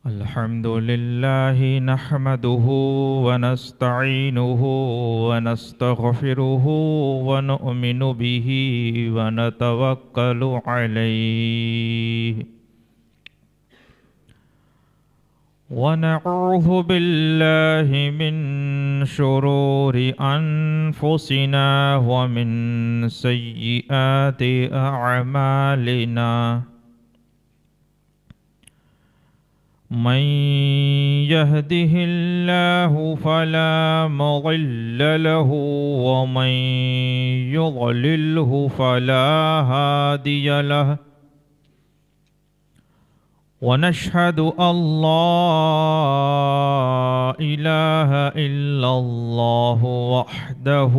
الحمد لله نحمده ونستعينه ونستغفره ونؤمن به ونتوكل عليه ونعوذ بالله من شرور أنفسنا ومن سيئات أعمالنا من يهده الله فلا مضل له ومن يضلله فلا هادي له ونشهد أن لا إله إلا الله وحده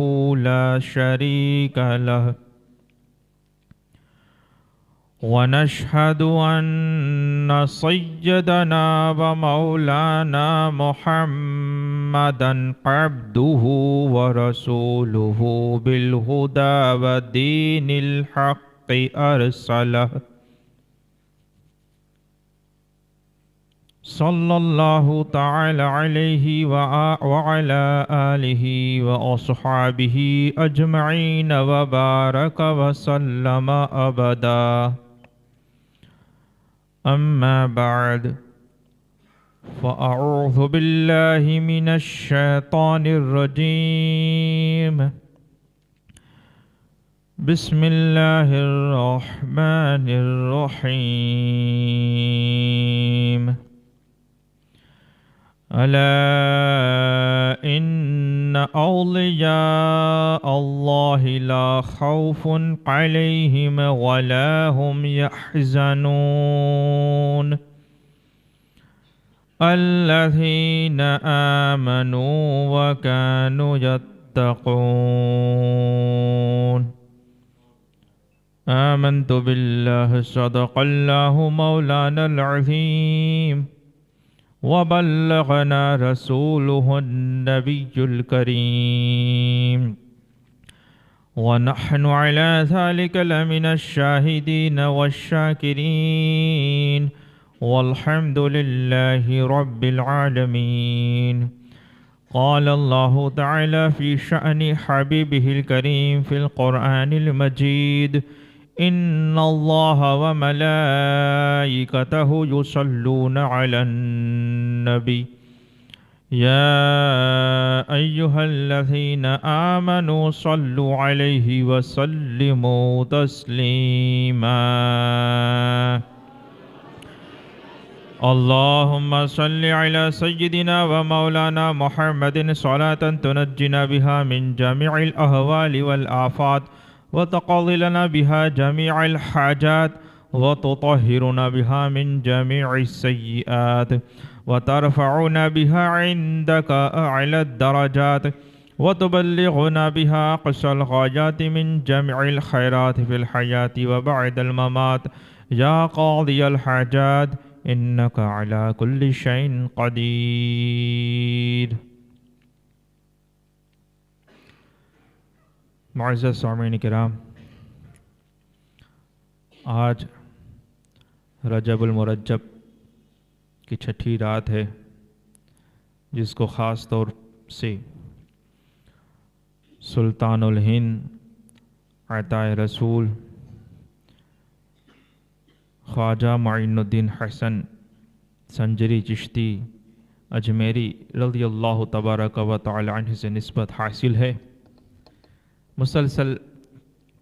لا شريك له ونشهد أن سيدنا ومولانا محمدا عبده ورسوله بالهدى ودين الحق أرسله صلى الله تعالى عليه وعلى آله وأصحابه أجمعين وبارك وسلم أبدا أما بعد فأعوذ بالله من الشيطان الرجيم بسم الله الرحمن الرحيم ألا إن أولياء الله لا خوف عليهم ولا هم يحزنون الذين آمنوا وكانوا يتقون آمنت بالله صدق الله مولانا العظيم وبلغنا رسوله النبي الكريم ونحن على ذلك لمن الشاهدين والشاكرين والحمد لله رب العالمين قال الله تعالى في شأن حبيبه الكريم في القرآن المجيد إن الله وملائكته يصلون على النبي يا أيها الذين آمنوا صلوا عليه وسلموا تسليما اللهم صل على سيدنا ومولانا محمد صلاة تنجنا بها من جميع الأهوال والآفات وتقضي لنا بها جميع الحاجات وتطهرنا بها من جميع السيئات وترفعنا بها عندك أعلى الدرجات وتبلغنا بها أقصى الغايات من جميع الخيرات في الحياة وبعد الممات يا قاضي الحاجات إنك على كل شيء قدير معزز سامعین کرام، آج رجب المرجب کی چھٹی رات ہے، جس کو خاص طور سے سلطان الہند عطا رسول خواجہ معین الدین حسن سنجری چشتی اجمیری رضی اللہ تبارک و تعالی عنہ سے نسبت حاصل ہے۔ مسلسل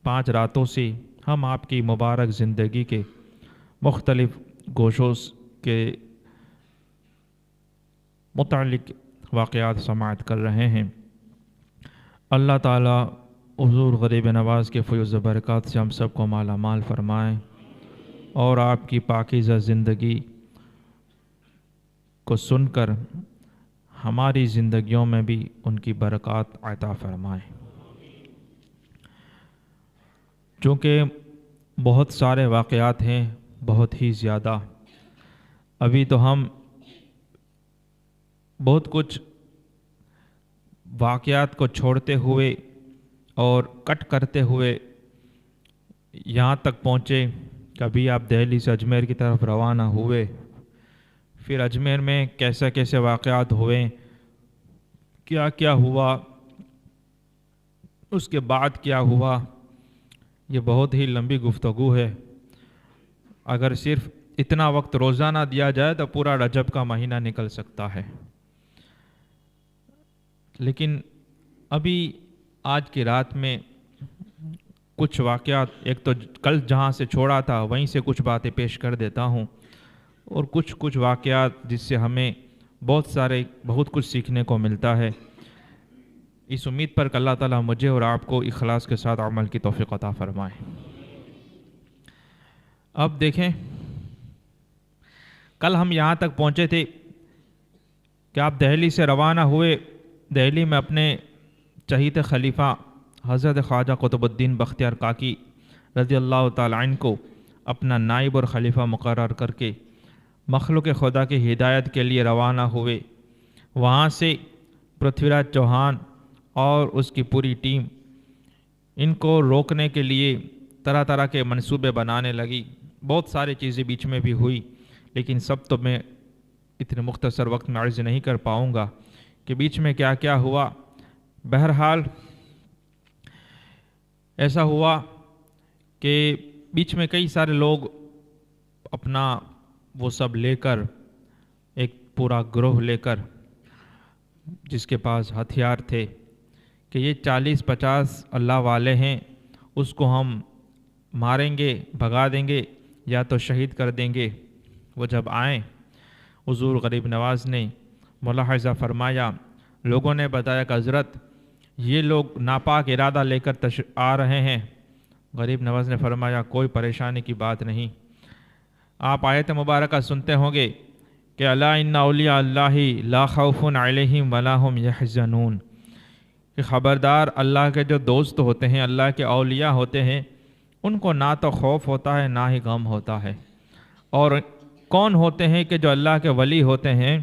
5 راتوں سے ہم آپ کی مبارک زندگی کے مختلف گوشوں کے متعلق واقعات سماعت کر رہے ہیں۔ اللہ تعالیٰ حضور غریب نواز کے فیض و برکات سے ہم سب کو مالا مال فرمائیں اور آپ کی پاکیزہ زندگی کو سن کر ہماری زندگیوں میں بھی ان کی برکات عطا فرمائیں۔ چونکہ بہت سارے واقعات ہیں، بہت ہی زیادہ، ابھی تو ہم بہت کچھ واقعات کو چھوڑتے ہوئے اور کٹ کرتے ہوئے یہاں تک پہنچے۔ کبھی آپ دہلی سے اجمیر کی طرف روانہ ہوئے، پھر اجمیر میں کیسے کیسے واقعات ہوئے، کیا کیا ہوا، اس کے بعد کیا ہوا، یہ بہت ہی لمبی گفتگو ہے۔ اگر صرف اتنا وقت روزانہ دیا جائے تو پورا رجب کا مہینہ نکل سکتا ہے۔ لیکن ابھی آج کی رات میں کچھ واقعات، ایک تو کل جہاں سے چھوڑا تھا وہیں سے کچھ باتیں پیش کر دیتا ہوں، اور کچھ واقعات جس سے ہمیں بہت کچھ سیکھنے کو ملتا ہے، اس امید پر کہ اللہ تعالیٰ مجھے اور آپ کو اخلاص کے ساتھ عمل کی توفیق عطا فرمائے۔ اب دیکھیں، کل ہم یہاں تک پہنچے تھے کہ آپ دہلی سے روانہ ہوئے، دہلی میں اپنے چہیتے خلیفہ حضرت خواجہ قطب الدین بختیار کاکی رضی اللہ تعالیٰ عنہ کو اپنا نائب اور خلیفہ مقرر کر کے مخلوق خدا کی ہدایت کے لیے روانہ ہوئے۔ وہاں سے پرتھوی راج چوہان اور اس کی پوری ٹیم ان کو روکنے کے لیے طرح طرح کے منصوبے بنانے لگی۔ بہت ساری چیزیں بیچ میں بھی ہوئی، لیکن سب تو میں اتنے مختصر وقت میں عرض نہیں کر پاؤں گا کہ بیچ میں کیا کیا ہوا۔ بہرحال ایسا ہوا کہ بیچ میں کئی سارے لوگ اپنا وہ سب لے کر، ایک پورا گروہ لے کر، جس کے پاس ہتھیار تھے، کہ یہ 40-50 اللہ والے ہیں، اس کو ہم ماریں گے، بھگا دیں گے یا تو شہید کر دیں گے۔ وہ جب آئیں، حضور غریب نواز نے ملاحظہ فرمایا، لوگوں نے بتایا کہ حضرت یہ لوگ ناپاک ارادہ لے کر آ رہے ہیں۔ غریب نواز نے فرمایا کوئی پریشانی کی بات نہیں۔ آپ آیت مبارکہ سنتے ہوں گے کہ الا ان اولیاء اللہ لا خوف علیہم ولا هم یحزنون، کہ خبردار اللہ کے جو دوست ہوتے ہیں، اللہ کے اولیاء ہوتے ہیں، ان کو نہ تو خوف ہوتا ہے نہ ہی غم ہوتا ہے۔ اور کون ہوتے ہیں کہ جو اللہ کے ولی ہوتے ہیں؟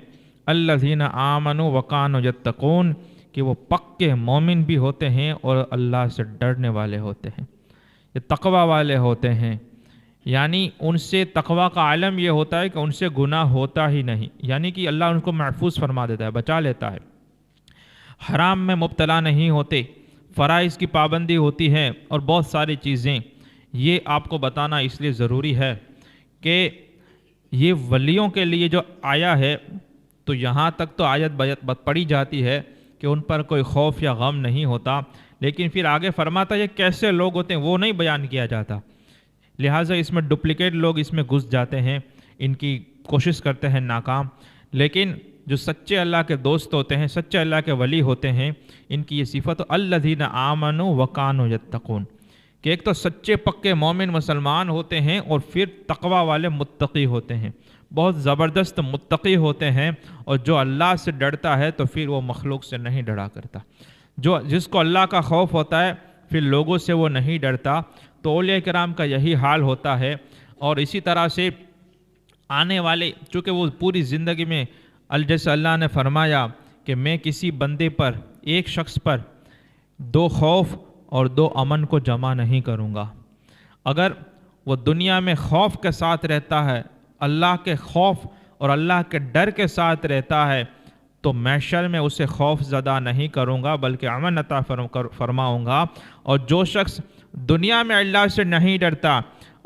الذین آمنوا وکانوا یتقون، کہ وہ پکے مومن بھی ہوتے ہیں اور اللہ سے ڈرنے والے ہوتے ہیں، یہ تقوی والے ہوتے ہیں۔ یعنی ان سے تقوی کا علم یہ ہوتا ہے کہ ان سے گناہ ہوتا ہی نہیں، یعنی کہ اللہ ان کو محفوظ فرما دیتا ہے، بچا لیتا ہے، حرام میں مبتلا نہیں ہوتے، فرائض کی پابندی ہوتی ہے اور بہت ساری چیزیں۔ یہ آپ کو بتانا اس لیے ضروری ہے کہ یہ ولیوں کے لیے جو آیا ہے، تو یہاں تک تو آیت پڑھی جاتی ہے کہ ان پر کوئی خوف یا غم نہیں ہوتا، لیکن پھر آگے فرماتا یہ کیسے لوگ ہوتے ہیں وہ نہیں بیان کیا جاتا، لہٰذا اس میں ڈپلیکیٹ لوگ اس میں گھس جاتے ہیں، ان کی کوشش کرتے ہیں ناکام۔ لیکن جو سچے اللہ کے دوست ہوتے ہیں، سچے اللہ کے ولی ہوتے ہیں، ان کی یہ صفت الذین آمنوا وکانوا یتقون، کہ ایک تو سچے پکے مومن مسلمان ہوتے ہیں اور پھر تقوی والے متقی ہوتے ہیں، بہت زبردست متقی ہوتے ہیں، اور جو اللہ سے ڈرتا ہے تو پھر وہ مخلوق سے نہیں ڈرا کرتا، جس کو اللہ کا خوف ہوتا ہے پھر لوگوں سے وہ نہیں ڈرتا۔ تو اولیاء کرام کا یہی حال ہوتا ہے، اور اسی طرح سے آنے والے، چونکہ وہ پوری زندگی میں جیسے اللہ نے فرمایا کہ میں کسی بندے پر، ایک شخص پر 2 خوف اور 2 امن کو جمع نہیں کروں گا۔ اگر وہ دنیا میں خوف کے ساتھ رہتا ہے، اللہ کے خوف اور اللہ کے ڈر کے ساتھ رہتا ہے، تو محشر میں اسے خوف زدہ نہیں کروں گا بلکہ امن عطا فرماؤں گا۔ اور جو شخص دنیا میں اللہ سے نہیں ڈرتا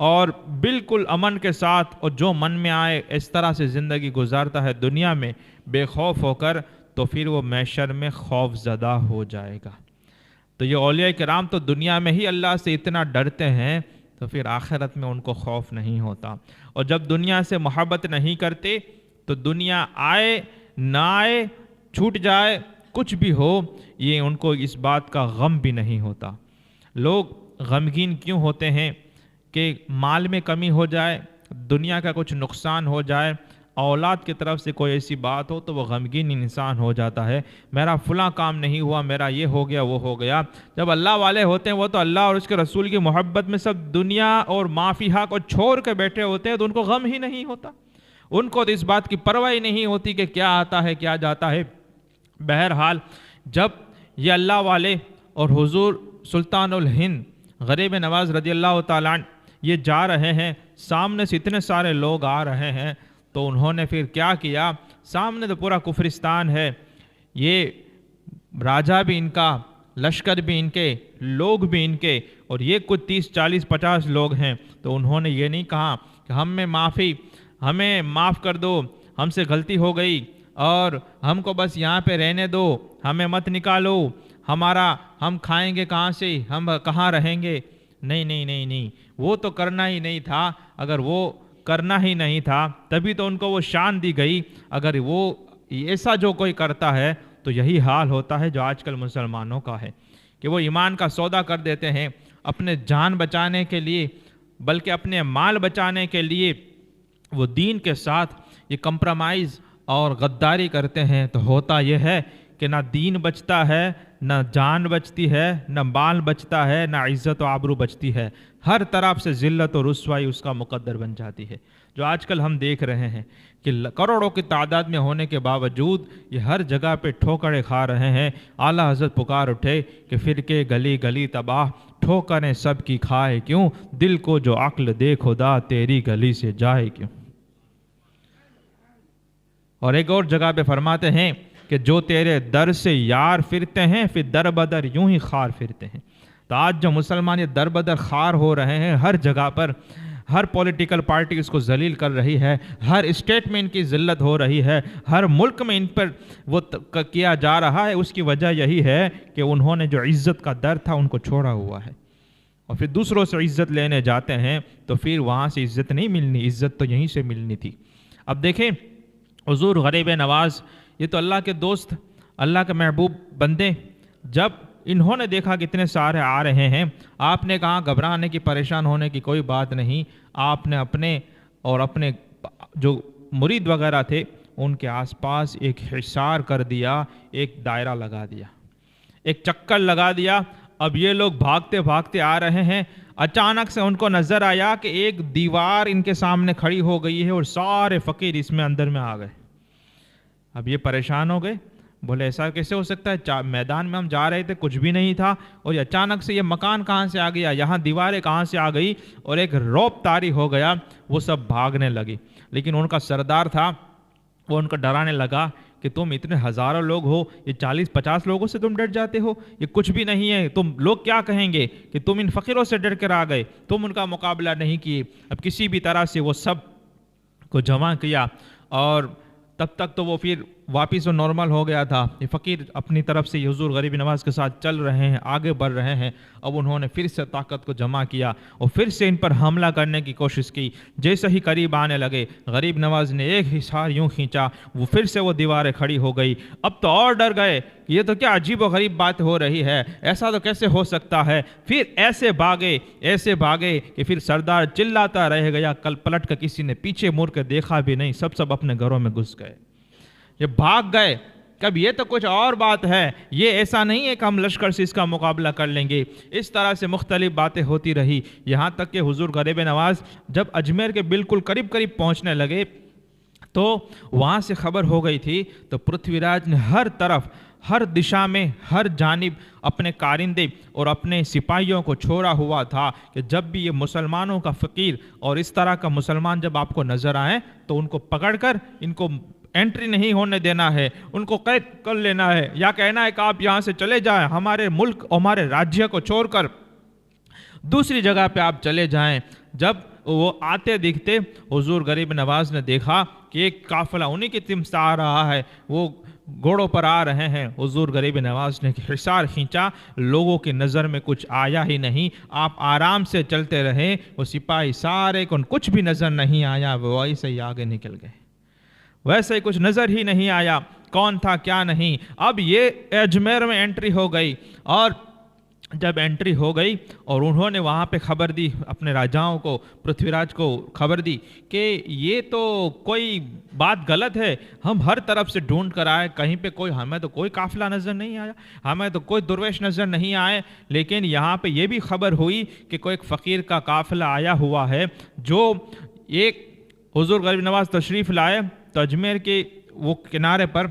اور بالکل امن کے ساتھ اور جو من میں آئے اس طرح سے زندگی گزارتا ہے دنیا میں بے خوف ہو کر، تو پھر وہ محشر میں خوف زدہ ہو جائے گا۔ تو یہ اولیاء کرام تو دنیا میں ہی اللہ سے اتنا ڈرتے ہیں، تو پھر آخرت میں ان کو خوف نہیں ہوتا، اور جب دنیا سے محبت نہیں کرتے تو دنیا آئے نہ آئے، چھوٹ جائے، کچھ بھی ہو، یہ ان کو اس بات کا غم بھی نہیں ہوتا۔ لوگ غمگین کیوں ہوتے ہیں؟ کہ مال میں کمی ہو جائے، دنیا کا کچھ نقصان ہو جائے، اولاد کی طرف سے کوئی ایسی بات ہو تو وہ غمگین انسان ہو جاتا ہے، میرا فلاں کام نہیں ہوا، میرا یہ ہو گیا وہ ہو گیا۔ جب اللہ والے ہوتے ہیں وہ تو اللہ اور اس کے رسول کی محبت میں سب دنیا اور ما فیہا کو چھوڑ کے بیٹھے ہوتے ہیں، تو ان کو غم ہی نہیں ہوتا، ان کو تو اس بات کی پرواہ ہی نہیں ہوتی کہ کیا آتا ہے کیا جاتا ہے۔ بہرحال جب یہ اللہ والے اور حضور سلطان الہند غریب نواز رضی اللہ تعالیٰ عنہ یہ جا رہے ہیں، سامنے سے اتنے سارے لوگ آ رہے ہیں، تو انہوں نے پھر کیا کیا، سامنے تو پورا کفرستان ہے، یہ راجہ بھی ان کا، لشکر بھی ان کے، لوگ بھی ان کے، اور یہ کچھ 30 40 50 لوگ ہیں، تو انہوں نے یہ نہیں کہا کہ ہمیں معاف کر دو، ہم سے غلطی ہو گئی اور ہم کو بس یہاں پہ رہنے دو، ہمیں مت نکالو، ہم کھائیں گے کہاں سے، ہم کہاں رہیں گے۔ نہیں نہیں نہیں نہیں، وہ تو کرنا ہی نہیں تھا، اگر وہ کرنا ہی نہیں تھا تبھی تو ان کو وہ شان دی گئی۔ اگر وہ ایسا جو کوئی کرتا ہے تو یہی حال ہوتا ہے جو آج کل مسلمانوں کا ہے، کہ وہ ایمان کا سودا کر دیتے ہیں اپنے جان بچانے کے لیے، بلکہ اپنے مال بچانے کے لیے وہ دین کے ساتھ یہ کمپرومائز اور غداری کرتے ہیں، تو ہوتا یہ ہے کہ نہ دین بچتا ہے، نہ جان بچتی ہے، نہ مال بچتا ہے، نہ عزت و آبرو بچتی ہے، ہر طرف سے ذلت و رسوائی اس کا مقدر بن جاتی ہے، جو آج کل ہم دیکھ رہے ہیں کہ کروڑوں کی تعداد میں ہونے کے باوجود یہ ہر جگہ پہ ٹھوکریں کھا رہے ہیں۔ اعلیٰ حضرت پکار اٹھے کہ فرقے گلی گلی تباہ، ٹھوکریں سب کی کھائے کیوں، دل کو جو عقل دے خدا تیری گلی سے جائے کیوں۔ اور ایک اور جگہ پہ فرماتے ہیں کہ جو تیرے در سے یار پھرتے ہیں پھر در بدر یوں ہی خار پھرتے ہیں۔ تو آج جو مسلمان یہ در بدر خار ہو رہے ہیں، ہر جگہ پر ہر پولیٹیکل پارٹی اس کو ذلیل کر رہی ہے، ہر اسٹیٹ میں ان کی ذلت ہو رہی ہے، ہر ملک میں ان پر وہ کیا جا رہا ہے، اس کی وجہ یہی ہے کہ انہوں نے جو عزت کا در تھا ان کو چھوڑا ہوا ہے، اور پھر دوسروں سے عزت لینے جاتے ہیں تو پھر وہاں سے عزت نہیں ملنی، عزت تو یہیں سے ملنی تھی۔ اب دیکھیں حضور غریب نواز، یہ تو اللہ کے دوست، اللہ کے محبوب بندے، جب انہوں نے دیکھا کہ اتنے سارے آ رہے ہیں، آپ نے کہا گھبرانے کی، پریشان ہونے کی کوئی بات نہیں، آپ نے اپنے جو مرید وغیرہ تھے ان کے آس پاس ایک حصار کر دیا، ایک دائرہ لگا دیا، ایک چکر لگا دیا۔ اب یہ لوگ بھاگتے بھاگتے آ رہے ہیں، اچانک سے ان کو نظر آیا کہ ایک دیوار ان کے سامنے کھڑی ہو گئی ہے اور سارے فقیر اس میں اندر میں آ گئے۔ اب یہ پریشان ہو گئے، بولے ایسا کیسے ہو سکتا ہے، میدان میں ہم جا رہے تھے کچھ بھی نہیں تھا، اور یہ اچانک سے یہ مکان کہاں سے آ گیا، یہاں دیواریں کہاں سے آ گئی، اور ایک رعب طاری ہو گیا، وہ سب بھاگنے لگے۔ لیکن ان کا سردار تھا، وہ ان کو ڈرانے لگا کہ تم اتنے ہزاروں لوگ ہو، یہ 40 50 لوگوں سے تم ڈر جاتے ہو، یہ کچھ بھی نہیں ہے، تم لوگ کیا کہیں گے کہ تم ان فقیروں سے ڈر کر آ گئے، تم ان کا مقابلہ نہیں کیے۔ اب کسی بھی طرح سے وہ سب کو جمع کیا، اور تب تک تو وہ پھر واپس وہ نارمل ہو گیا تھا۔ یہ فقیر اپنی طرف سے حضور غریب نواز کے ساتھ چل رہے ہیں، آگے بڑھ رہے ہیں۔ اب انہوں نے پھر سے طاقت کو جمع کیا اور پھر سے ان پر حملہ کرنے کی کوشش کی۔ جیسے ہی قریب آنے لگے، غریب نواز نے ایک حصار یوں کھینچا، وہ پھر سے وہ دیواریں کھڑی ہو گئی۔ اب تو اور ڈر گئے، یہ تو کیا عجیب و غریب بات ہو رہی ہے، ایسا تو کیسے ہو سکتا ہے۔ پھر ایسے بھاگے کہ پھر سردار چلاتا رہ گیا، کل پلٹ کر کسی نے پیچھے مڑ کے دیکھا بھی نہیں، سب اپنے گھروں میں گھس گئے، یہ بھاگ گئے۔ کب یہ تو کچھ اور بات ہے، یہ ایسا نہیں ہے کہ ہم لشکر سے اس کا مقابلہ کر لیں گے۔ اس طرح سے مختلف باتیں ہوتی رہی، یہاں تک کہ حضور غریب نواز جب اجمیر کے بالکل قریب پہنچنے لگے تو وہاں سے خبر ہو گئی تھی، تو پرتھوی راج نے ہر طرف، ہر دشا میں، ہر جانب اپنے کارندے اور اپنے سپاہیوں کو چھوڑا ہوا تھا کہ جب بھی یہ مسلمانوں کا فقیر اور اس طرح کا مسلمان جب آپ کو نظر آئے تو ان کو پکڑ کر ان کو انٹری نہیں ہونے دینا ہے، ان کو قید کر لینا ہے، یا کہنا ہے کہ آپ یہاں سے چلے جائیں، ہمارے ملک اور ہمارے راجیہ کو چھوڑ کر دوسری جگہ پہ آپ چلے جائیں۔ جب وہ آتے دکھتے، حضور غریب نواز نے دیکھا کہ ایک قافلہ انہی کی طرف سے آ رہا ہے، وہ گھوڑوں پر آ رہے ہیں۔ حضور غریب نواز نے حصار کھینچا، لوگوں کی نظر میں کچھ آیا ہی نہیں، آپ آرام سے چلتے رہے، وہ سپاہی سارے کو کچھ بھی نظر نہیں آیا، وہ ایسے ہی آگے نکل گئے، ویسے ہی کچھ نظر ہی نہیں آیا کون تھا کیا نہیں۔ اب یہ اجمیر میں انٹری ہو گئی، اور جب انٹری ہو گئی اور انہوں نے وہاں پہ خبر دی اپنے راجاؤں کو، پرتھوی راج کو خبر دی کہ یہ تو کوئی بات غلط ہے، ہم ہر طرف سے ڈھونڈ کر آئے، کہیں پہ ہمیں تو کوئی قافلہ نظر نہیں آیا، ہمیں تو کوئی درویش نظر نہیں آئے، لیکن یہاں پہ یہ بھی خبر ہوئی کہ کوئی ایک فقیر کا قافلہ آیا ہوا ہے، جو ایک حضور غریب نواز تشریف لائے تو اجمیر کے وہ کنارے پر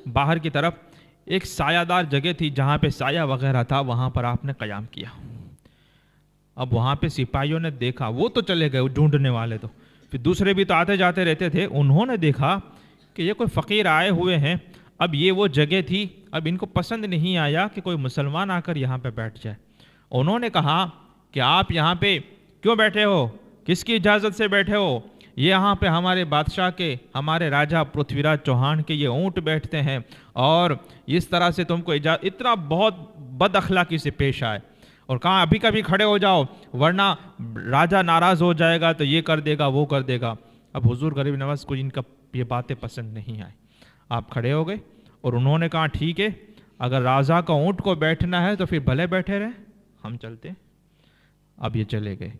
باہر کی طرف ایک سایہ دار جگہ تھی، جہاں پہ سایہ وغیرہ تھا، وہاں پر آپ نے قیام کیا۔ اب وہاں پہ سپاہیوں نے دیکھا، وہ تو چلے گئے، وہ ڈھونڈنے والے تو پھر دوسرے بھی تو آتے جاتے رہتے تھے. انہوں نے دیکھا کہ یہ کوئی فقیر آئے ہوئے ہیں. اب یہ وہ جگہ تھی, اب ان کو پسند نہیں آیا کہ کوئی مسلمان آ کر یہاں پہ بیٹھ جائے. انہوں نے کہا کہ آپ یہاں پہ کیوں بیٹھے ہو, کس کی اجازت سے بیٹھے ہو؟ یہاں پہ ہمارے بادشاہ کے, ہمارے راجہ پرتھوی راج چوہان کے یہ اونٹ بیٹھتے ہیں, اور اس طرح سے تم کو اجازت, اتنا بہت بد اخلاقی سے پیش آئے. اور کہاں ابھی کبھی کھڑے ہو جاؤ ورنہ راجہ ناراض ہو جائے گا تو یہ کر دے گا وہ کر دے گا. اب حضور غریب نواز کو ان کا یہ باتیں پسند نہیں آئی. آپ کھڑے ہو گئے اور انہوں نے کہا ٹھیک ہے, اگر راجہ کا اونٹ کو بیٹھنا ہے تو پھر بھلے بیٹھے رہے, ہم چلتے. اب یہ چلے گئے.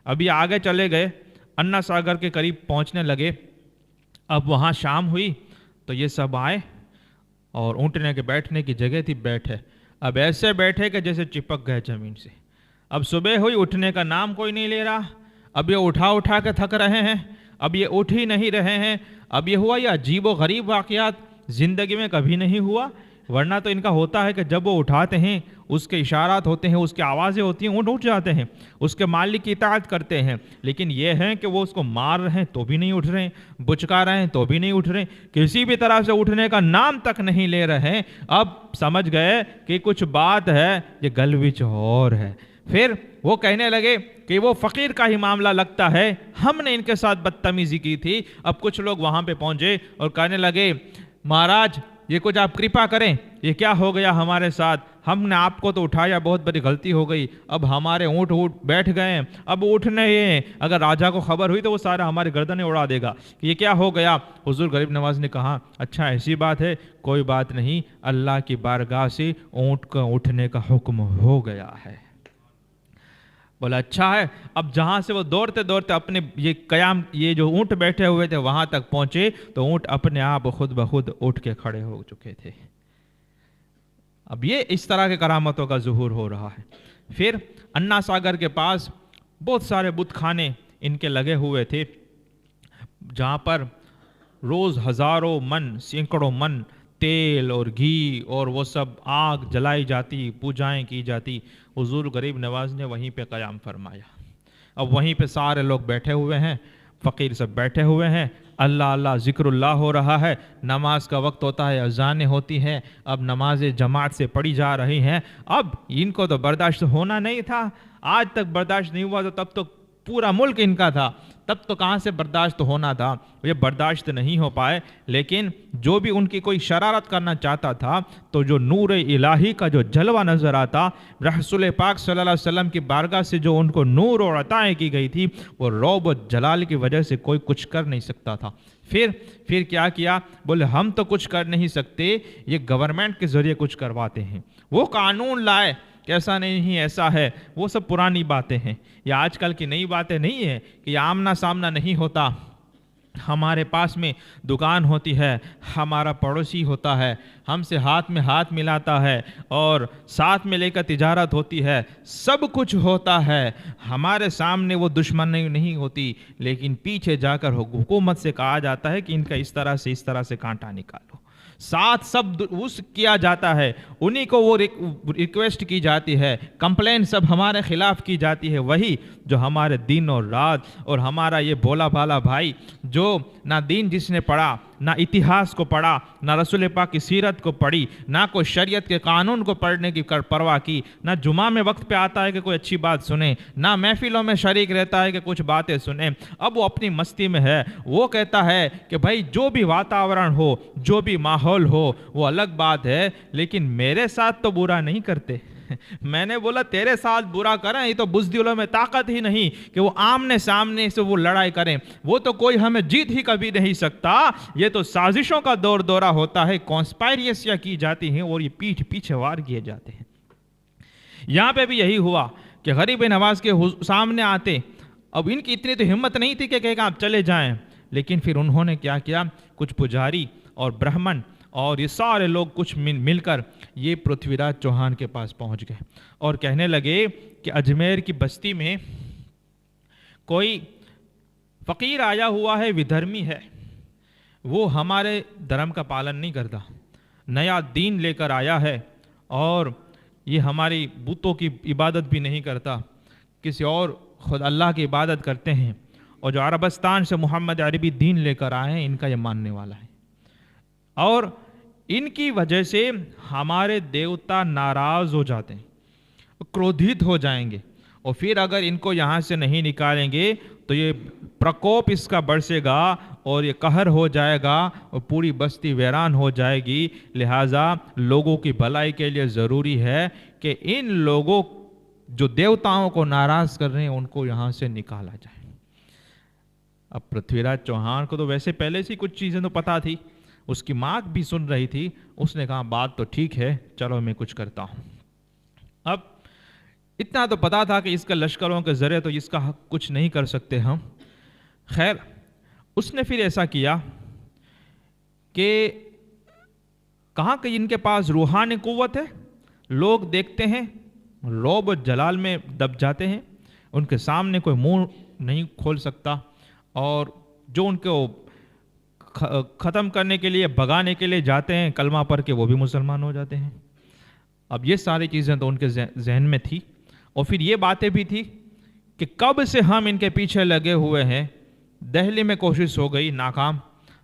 اب یہ آگے چلے گئے, انا ساگر کے قریب پہنچنے لگے. اب وہاں شام ہوئی تو یہ سب آئے اور اونٹنے کے بیٹھنے کی جگہ تھی, بیٹھے. اب ایسے بیٹھے کہ جیسے چپک گئے زمین سے. اب صبح ہوئی, اٹھنے کا نام کوئی نہیں لے رہا. اب یہ اٹھا کے تھک رہے ہیں, اب یہ اٹھ ہی نہیں رہے ہیں. اب یہ ہوا یہ عجیب و غریب واقعات زندگی میں کبھی نہیں ہوا. ورنہ تو ان کا ہوتا ہے کہ جب وہ اٹھاتے ہیں, اس کے اشارات ہوتے ہیں, اس کی آوازیں ہوتی ہیں, اونٹ اٹھ جاتے ہیں, اس کے مالک کی اطاعت کرتے ہیں. لیکن یہ ہے کہ وہ اس کو مار رہے ہیں تو بھی نہیں اٹھ رہے ہیں, بچکا رہے ہیں تو بھی نہیں اٹھ رہے ہیں, کسی بھی طرح سے اٹھنے کا نام تک نہیں لے رہے ہیں. اب سمجھ گئے کہ کچھ بات ہے, یہ گل وچ اور ہے. پھر وہ کہنے لگے کہ وہ فقیر کا ہی معاملہ لگتا ہے, ہم نے ان کے ساتھ بدتمیزی کی تھی. اب کچھ لوگ وہاں پہ پہنچے اور کہنے لگے مہاراج یہ کچھ آپ کرپا کریں, یہ کیا ہو گیا ہمارے ساتھ, ہم نے آپ کو تو اٹھایا, بہت بڑی غلطی ہو گئی, اب ہمارے اونٹ بیٹھ گئے, اب اٹھنے ہیں, اگر راجہ کو خبر ہوئی تو وہ سارا ہماری گردنیں اڑا دے گا, کہ یہ کیا ہو گیا. حضور غریب نواز نے کہا اچھا ایسی بات ہے, کوئی بات نہیں, اللہ کی بارگاہ سے اونٹ کا اٹھنے کا حکم ہو گیا ہے. بولا اچھا ہے. اب جہاں سے وہ دوڑتے دوڑتے اپنے یہ جو اونٹ بیٹھے ہوئے تھے وہاں تک پہنچے تو اونٹ اپنے آپ خود بخود اٹھ کے کھڑے ہو چکے تھے. اب یہ اس طرح کے کرامتوں کا ظہور ہو رہا ہے. پھر انا ساگر کے پاس بہت سارے بت خانے ان کے لگے ہوئے تھے, جہاں پر روز ہزاروں من, سینکڑوں من تیل اور گھی اور وہ سب آگ جلائی جاتی, پوجائیں کی جاتی. حضور غریب نواز نے وہیں پہ قیام فرمایا. اب وہیں پہ سارے لوگ بیٹھے ہوئے ہیں, فقیر سب بیٹھے ہوئے ہیں, اللہ اللہ ذکر اللہ ہو رہا ہے, نماز کا وقت ہوتا ہے, اذانیں ہوتی ہیں, اب نماز جماعت سے پڑھی جا رہی ہیں. اب ان کو تو برداشت ہونا نہیں تھا, آج تک برداشت نہیں ہوا, تو تب تو پورا ملک ان کا تھا, تب تو کہاں سے برداشت ہونا تھا. یہ برداشت نہیں ہو پائے. لیکن جو بھی ان کی کوئی شرارت کرنا چاہتا تھا تو جو نور الہی کا جو جلوہ نظر آتا, رسول پاک صلی اللہ علیہ وسلم کی بارگاہ سے جو ان کو نور اور عطائیں کی گئی تھی, وہ رعب و جلال کی وجہ سے کوئی کچھ کر نہیں سکتا تھا. پھر کیا کیا, بولے ہم تو کچھ کر نہیں سکتے, یہ گورنمنٹ کے ذریعے کچھ کرواتے ہیں. وہ قانون لائے, ایسا نہیں ایسا ہے, وہ سب پرانی باتیں ہیں, یہ آج کل کی نئی باتیں نہیں ہیں کہ یہ آمنا سامنا نہیں ہوتا. ہمارے پاس میں دکان ہوتی ہے, ہمارا پڑوسی ہوتا ہے, ہم سے ہاتھ میں ہاتھ ملاتا ہے اور ساتھ میں لے کر تجارت ہوتی ہے, سب کچھ ہوتا ہے. ہمارے سامنے وہ دشمنی نہیں ہوتی, لیکن پیچھے جا کر حکومت سے کہا جاتا ہے کہ ان کا اس طرح سے کانٹا نکالو. ساتھ سب اس کیا جاتا ہے, انہی کو وہ ریکویسٹ کی جاتی ہے, کمپلین سب ہمارے خلاف کی جاتی ہے. وہی جو ہمارے دن اور رات اور ہمارا یہ بولا بھالا بھائی, جو نہ دین جس نے پڑھا, نہ اتہاس کو پڑھا, نہ رسول پاک کی سیرت کو پڑھی, نہ کوئی شریعت کے قانون کو پڑھنے کی پرواہ کی, نہ جمعہ میں وقت پہ آتا ہے کہ کوئی اچھی بات سنیں, نہ محفلوں میں شریک رہتا ہے کہ کچھ باتیں سنیں. اب وہ اپنی مستی میں ہے. وہ کہتا ہے کہ بھائی جو بھی واتاورن ہو, جو بھی ماحول ہو, وہ الگ بات ہے, لیکن میرے ساتھ تو برا نہیں کرتے. میں نے بولا تیرے ساتھ برا کریں, یہ تو بزدلوں میں طاقت ہی نہیں کہ وہ آمنے سامنے سے وہ لڑائی کریں, وہ تو کوئی ہمیں جیت ہی کبھی نہیں سکتا. یہ تو سازشوں کا دور دورہ ہوتا ہے, کانسپائریسیاں کی جاتی ہیں اور یہ پیچھے وار کیے جاتے ہیں. یہاں پہ بھی یہی ہوا کہ غریب نواز کے سامنے آتے. اب ان کی اتنی تو ہمت نہیں تھی کہ کہا آپ چلے جائیں, لیکن پھر انہوں نے کیا کیا, کچھ پجاری اور برہمن اور یہ سارے لوگ کچھ مل کر یہ پرتھوی راج چوہان کے پاس پہنچ گئے اور کہنے لگے کہ اجمیر کی بستی میں کوئی فقیر آیا ہوا ہے, ودھرمی ہے, وہ ہمارے دھرم کا پالن نہیں کرتا, نیا دین لے کر آیا ہے اور یہ ہماری بتوں کی عبادت بھی نہیں کرتا, کسی اور خود اللہ کی عبادت کرتے ہیں, اور جو عربستان سے محمد عربی دین لے کر آئے ہیں ان کا یہ ماننے والا ہے، اور ان کی وجہ سے ہمارے دیوتا ناراض ہو جاتے ہیں، کرودھت ہو جائیں گے، اور پھر اگر ان کو یہاں سے نہیں نکالیں گے تو یہ پرکوپ اس کا برسے گا اور یہ قہر ہو جائے گا اور پوری بستی ویران ہو جائے گی۔ لہٰذا لوگوں کی بھلائی کے لیے ضروری ہے کہ ان لوگوں جو دیوتاؤں کو ناراض کر رہے ہیں ان کو یہاں سے نکالا جائے۔ اب پرتھوی راج چوہان کو تو ویسے پہلے سے کچھ چیزیں تو پتہ تھی، اس کی ماں بھی سن رہی تھی، اس نے کہا بات تو ٹھیک ہے، چلو میں کچھ کرتا ہوں۔ اب اتنا تو پتا تھا کہ اس کا لشکروں کے ذریعے تو اس کا حق کچھ نہیں کر سکتے ہم۔ خیر اس نے پھر ایسا کیا کہ کہاں کہ ان کے پاس روحانی قوت ہے، لوگ دیکھتے ہیں رعب و جلال میں دب جاتے ہیں، ان کے سامنے کوئی منہ نہیں کھول سکتا، اور جو ان کو ختم کرنے کے لیے بھگانے کے لیے جاتے ہیں کلمہ پڑھ کے وہ بھی مسلمان ہو جاتے ہیں۔ اب یہ ساری چیزیں تو ان کے ذہن میں تھی، اور پھر یہ باتیں بھی تھی کہ کب سے ہم ان کے پیچھے لگے ہوئے ہیں۔ دہلی میں کوشش ہو گئی ناکام،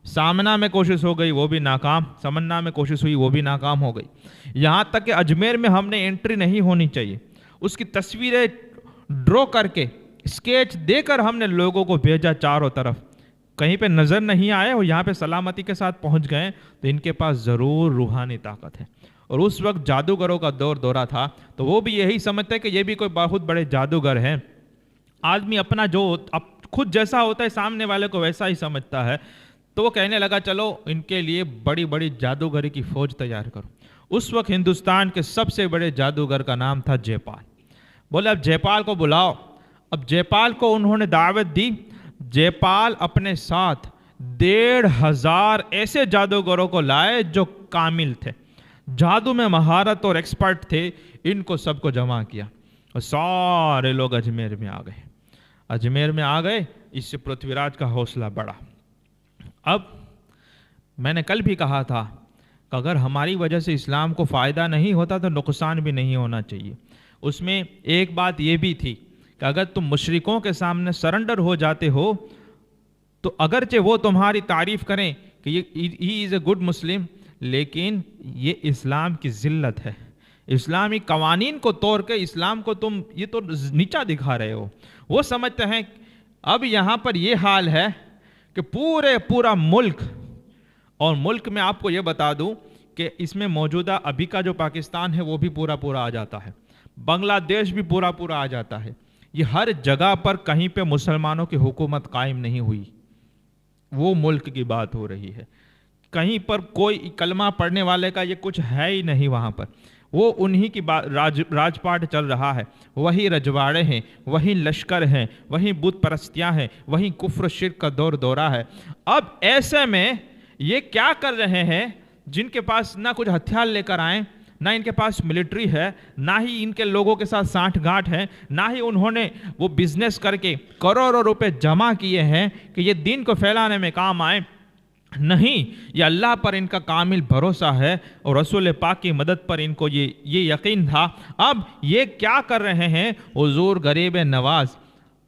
سامنا میں کوشش ہو گئی وہ بھی ناکام، سمنا میں کوشش ہوئی وہ بھی ناکام ہو گئی، یہاں تک کہ اجمیر میں ہم نے انٹری نہیں ہونی چاہیے، اس کی تصویریں ڈرا کر کے اسکیچ دے کر ہم نے لوگوں کو بھیجا چاروں طرف، کہیں پہ نظر نہیں آئے اور یہاں پہ سلامتی کے ساتھ پہنچ گئے تو ان کے پاس ضرور روحانی طاقت ہے۔ اور اس وقت جادوگروں کا دورہ تھا، تو وہ بھی یہی سمجھتے کہ یہ بھی کوئی بہت بڑے جادوگر ہیں۔ آدمی اپنا جو خود جیسا ہوتا ہے سامنے والے کو ویسا ہی سمجھتا ہے، تو وہ کہنے لگا چلو ان کے لیے بڑی بڑی جادوگری کی فوج تیار کرو۔ اس وقت ہندوستان کے سب سے بڑے جادوگر کا نام تھا جے پال۔ بولے اب جے پال کو بلاؤ۔ اب جے پال کو انہوں نے دعوت دی۔ جے پال اپنے ساتھ 1500 ایسے جادوگروں کو لائے جو کامل تھے، جادو میں مہارت اور ایکسپرٹ تھے، ان کو سب کو جمع کیا اور سارے لوگ اجمیر میں آ گئے۔ اجمیر میں آ گئے، اس سے پرتھوی راج کا حوصلہ بڑھا۔ اب میں نے کل بھی کہا تھا کہ اگر ہماری وجہ سے اسلام کو فائدہ نہیں ہوتا تو نقصان بھی نہیں ہونا چاہیے۔ اس میں ایک بات یہ بھی تھی کہ اگر تم مشرکوں کے سامنے سرنڈر ہو جاتے ہو تو اگرچہ وہ تمہاری تعریف کریں کہ ہی از اے گڈ مسلم، لیکن یہ اسلام کی ذلت ہے، اسلامی قوانین کو توڑ کے اسلام کو تم یہ تو نیچا دکھا رہے ہو۔ وہ سمجھتے ہیں اب یہاں پر یہ حال ہے کہ پورا ملک، اور ملک میں آپ کو یہ بتا دوں کہ اس میں موجودہ ابھی کا جو پاکستان ہے وہ بھی پورا آ جاتا ہے، بنگلہ دیش بھی پورا آ جاتا ہے، یہ ہر جگہ پر کہیں پہ مسلمانوں کی حکومت قائم نہیں ہوئی، وہ ملک کی بات ہو رہی ہے، کہیں پر کوئی کلمہ پڑھنے والے کا یہ کچھ ہے ہی نہیں وہاں پر، وہ انہی کی راج پاٹ چل رہا ہے، وہی رجواڑے ہیں، وہی لشکر ہیں، وہی بت پرستیاں ہیں، وہی کفر شرک کا دورہ ہے۔ اب ایسے میں یہ کیا کر رہے ہیں جن کے پاس نہ کچھ ہتھیار لے کر آئیں، نہ ان کے پاس ملٹری ہے، نہ ہی ان کے لوگوں کے ساتھ سانٹھ گانٹھ ہے، نہ ہی انہوں نے وہ بزنس کر کے کروڑوں روپے جمع کیے ہیں کہ یہ دین کو پھیلانے میں کام آئے، نہیں، یہ اللہ پر ان کا کامل بھروسہ ہے اور رسول پاک کی مدد پر ان کو یہ یقین تھا۔ اب یہ کیا کر رہے ہیں؟ حضور غریب نواز،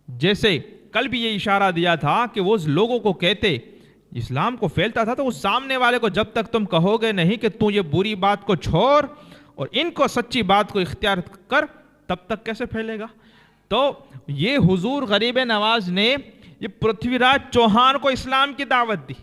جیسے کل بھی یہ اشارہ دیا تھا کہ وہ لوگوں کو کہتے، اسلام کو پھیلتا تھا تو اس سامنے والے کو جب تک تم کہو گے نہیں کہ تو یہ بری بات کو چھوڑ اور ان کو سچی بات کو اختیار کر، تب تک کیسے پھیلے گا؟ تو یہ حضور غریب نواز نے یہ پرتھوی راج چوہان کو اسلام کی دعوت دی،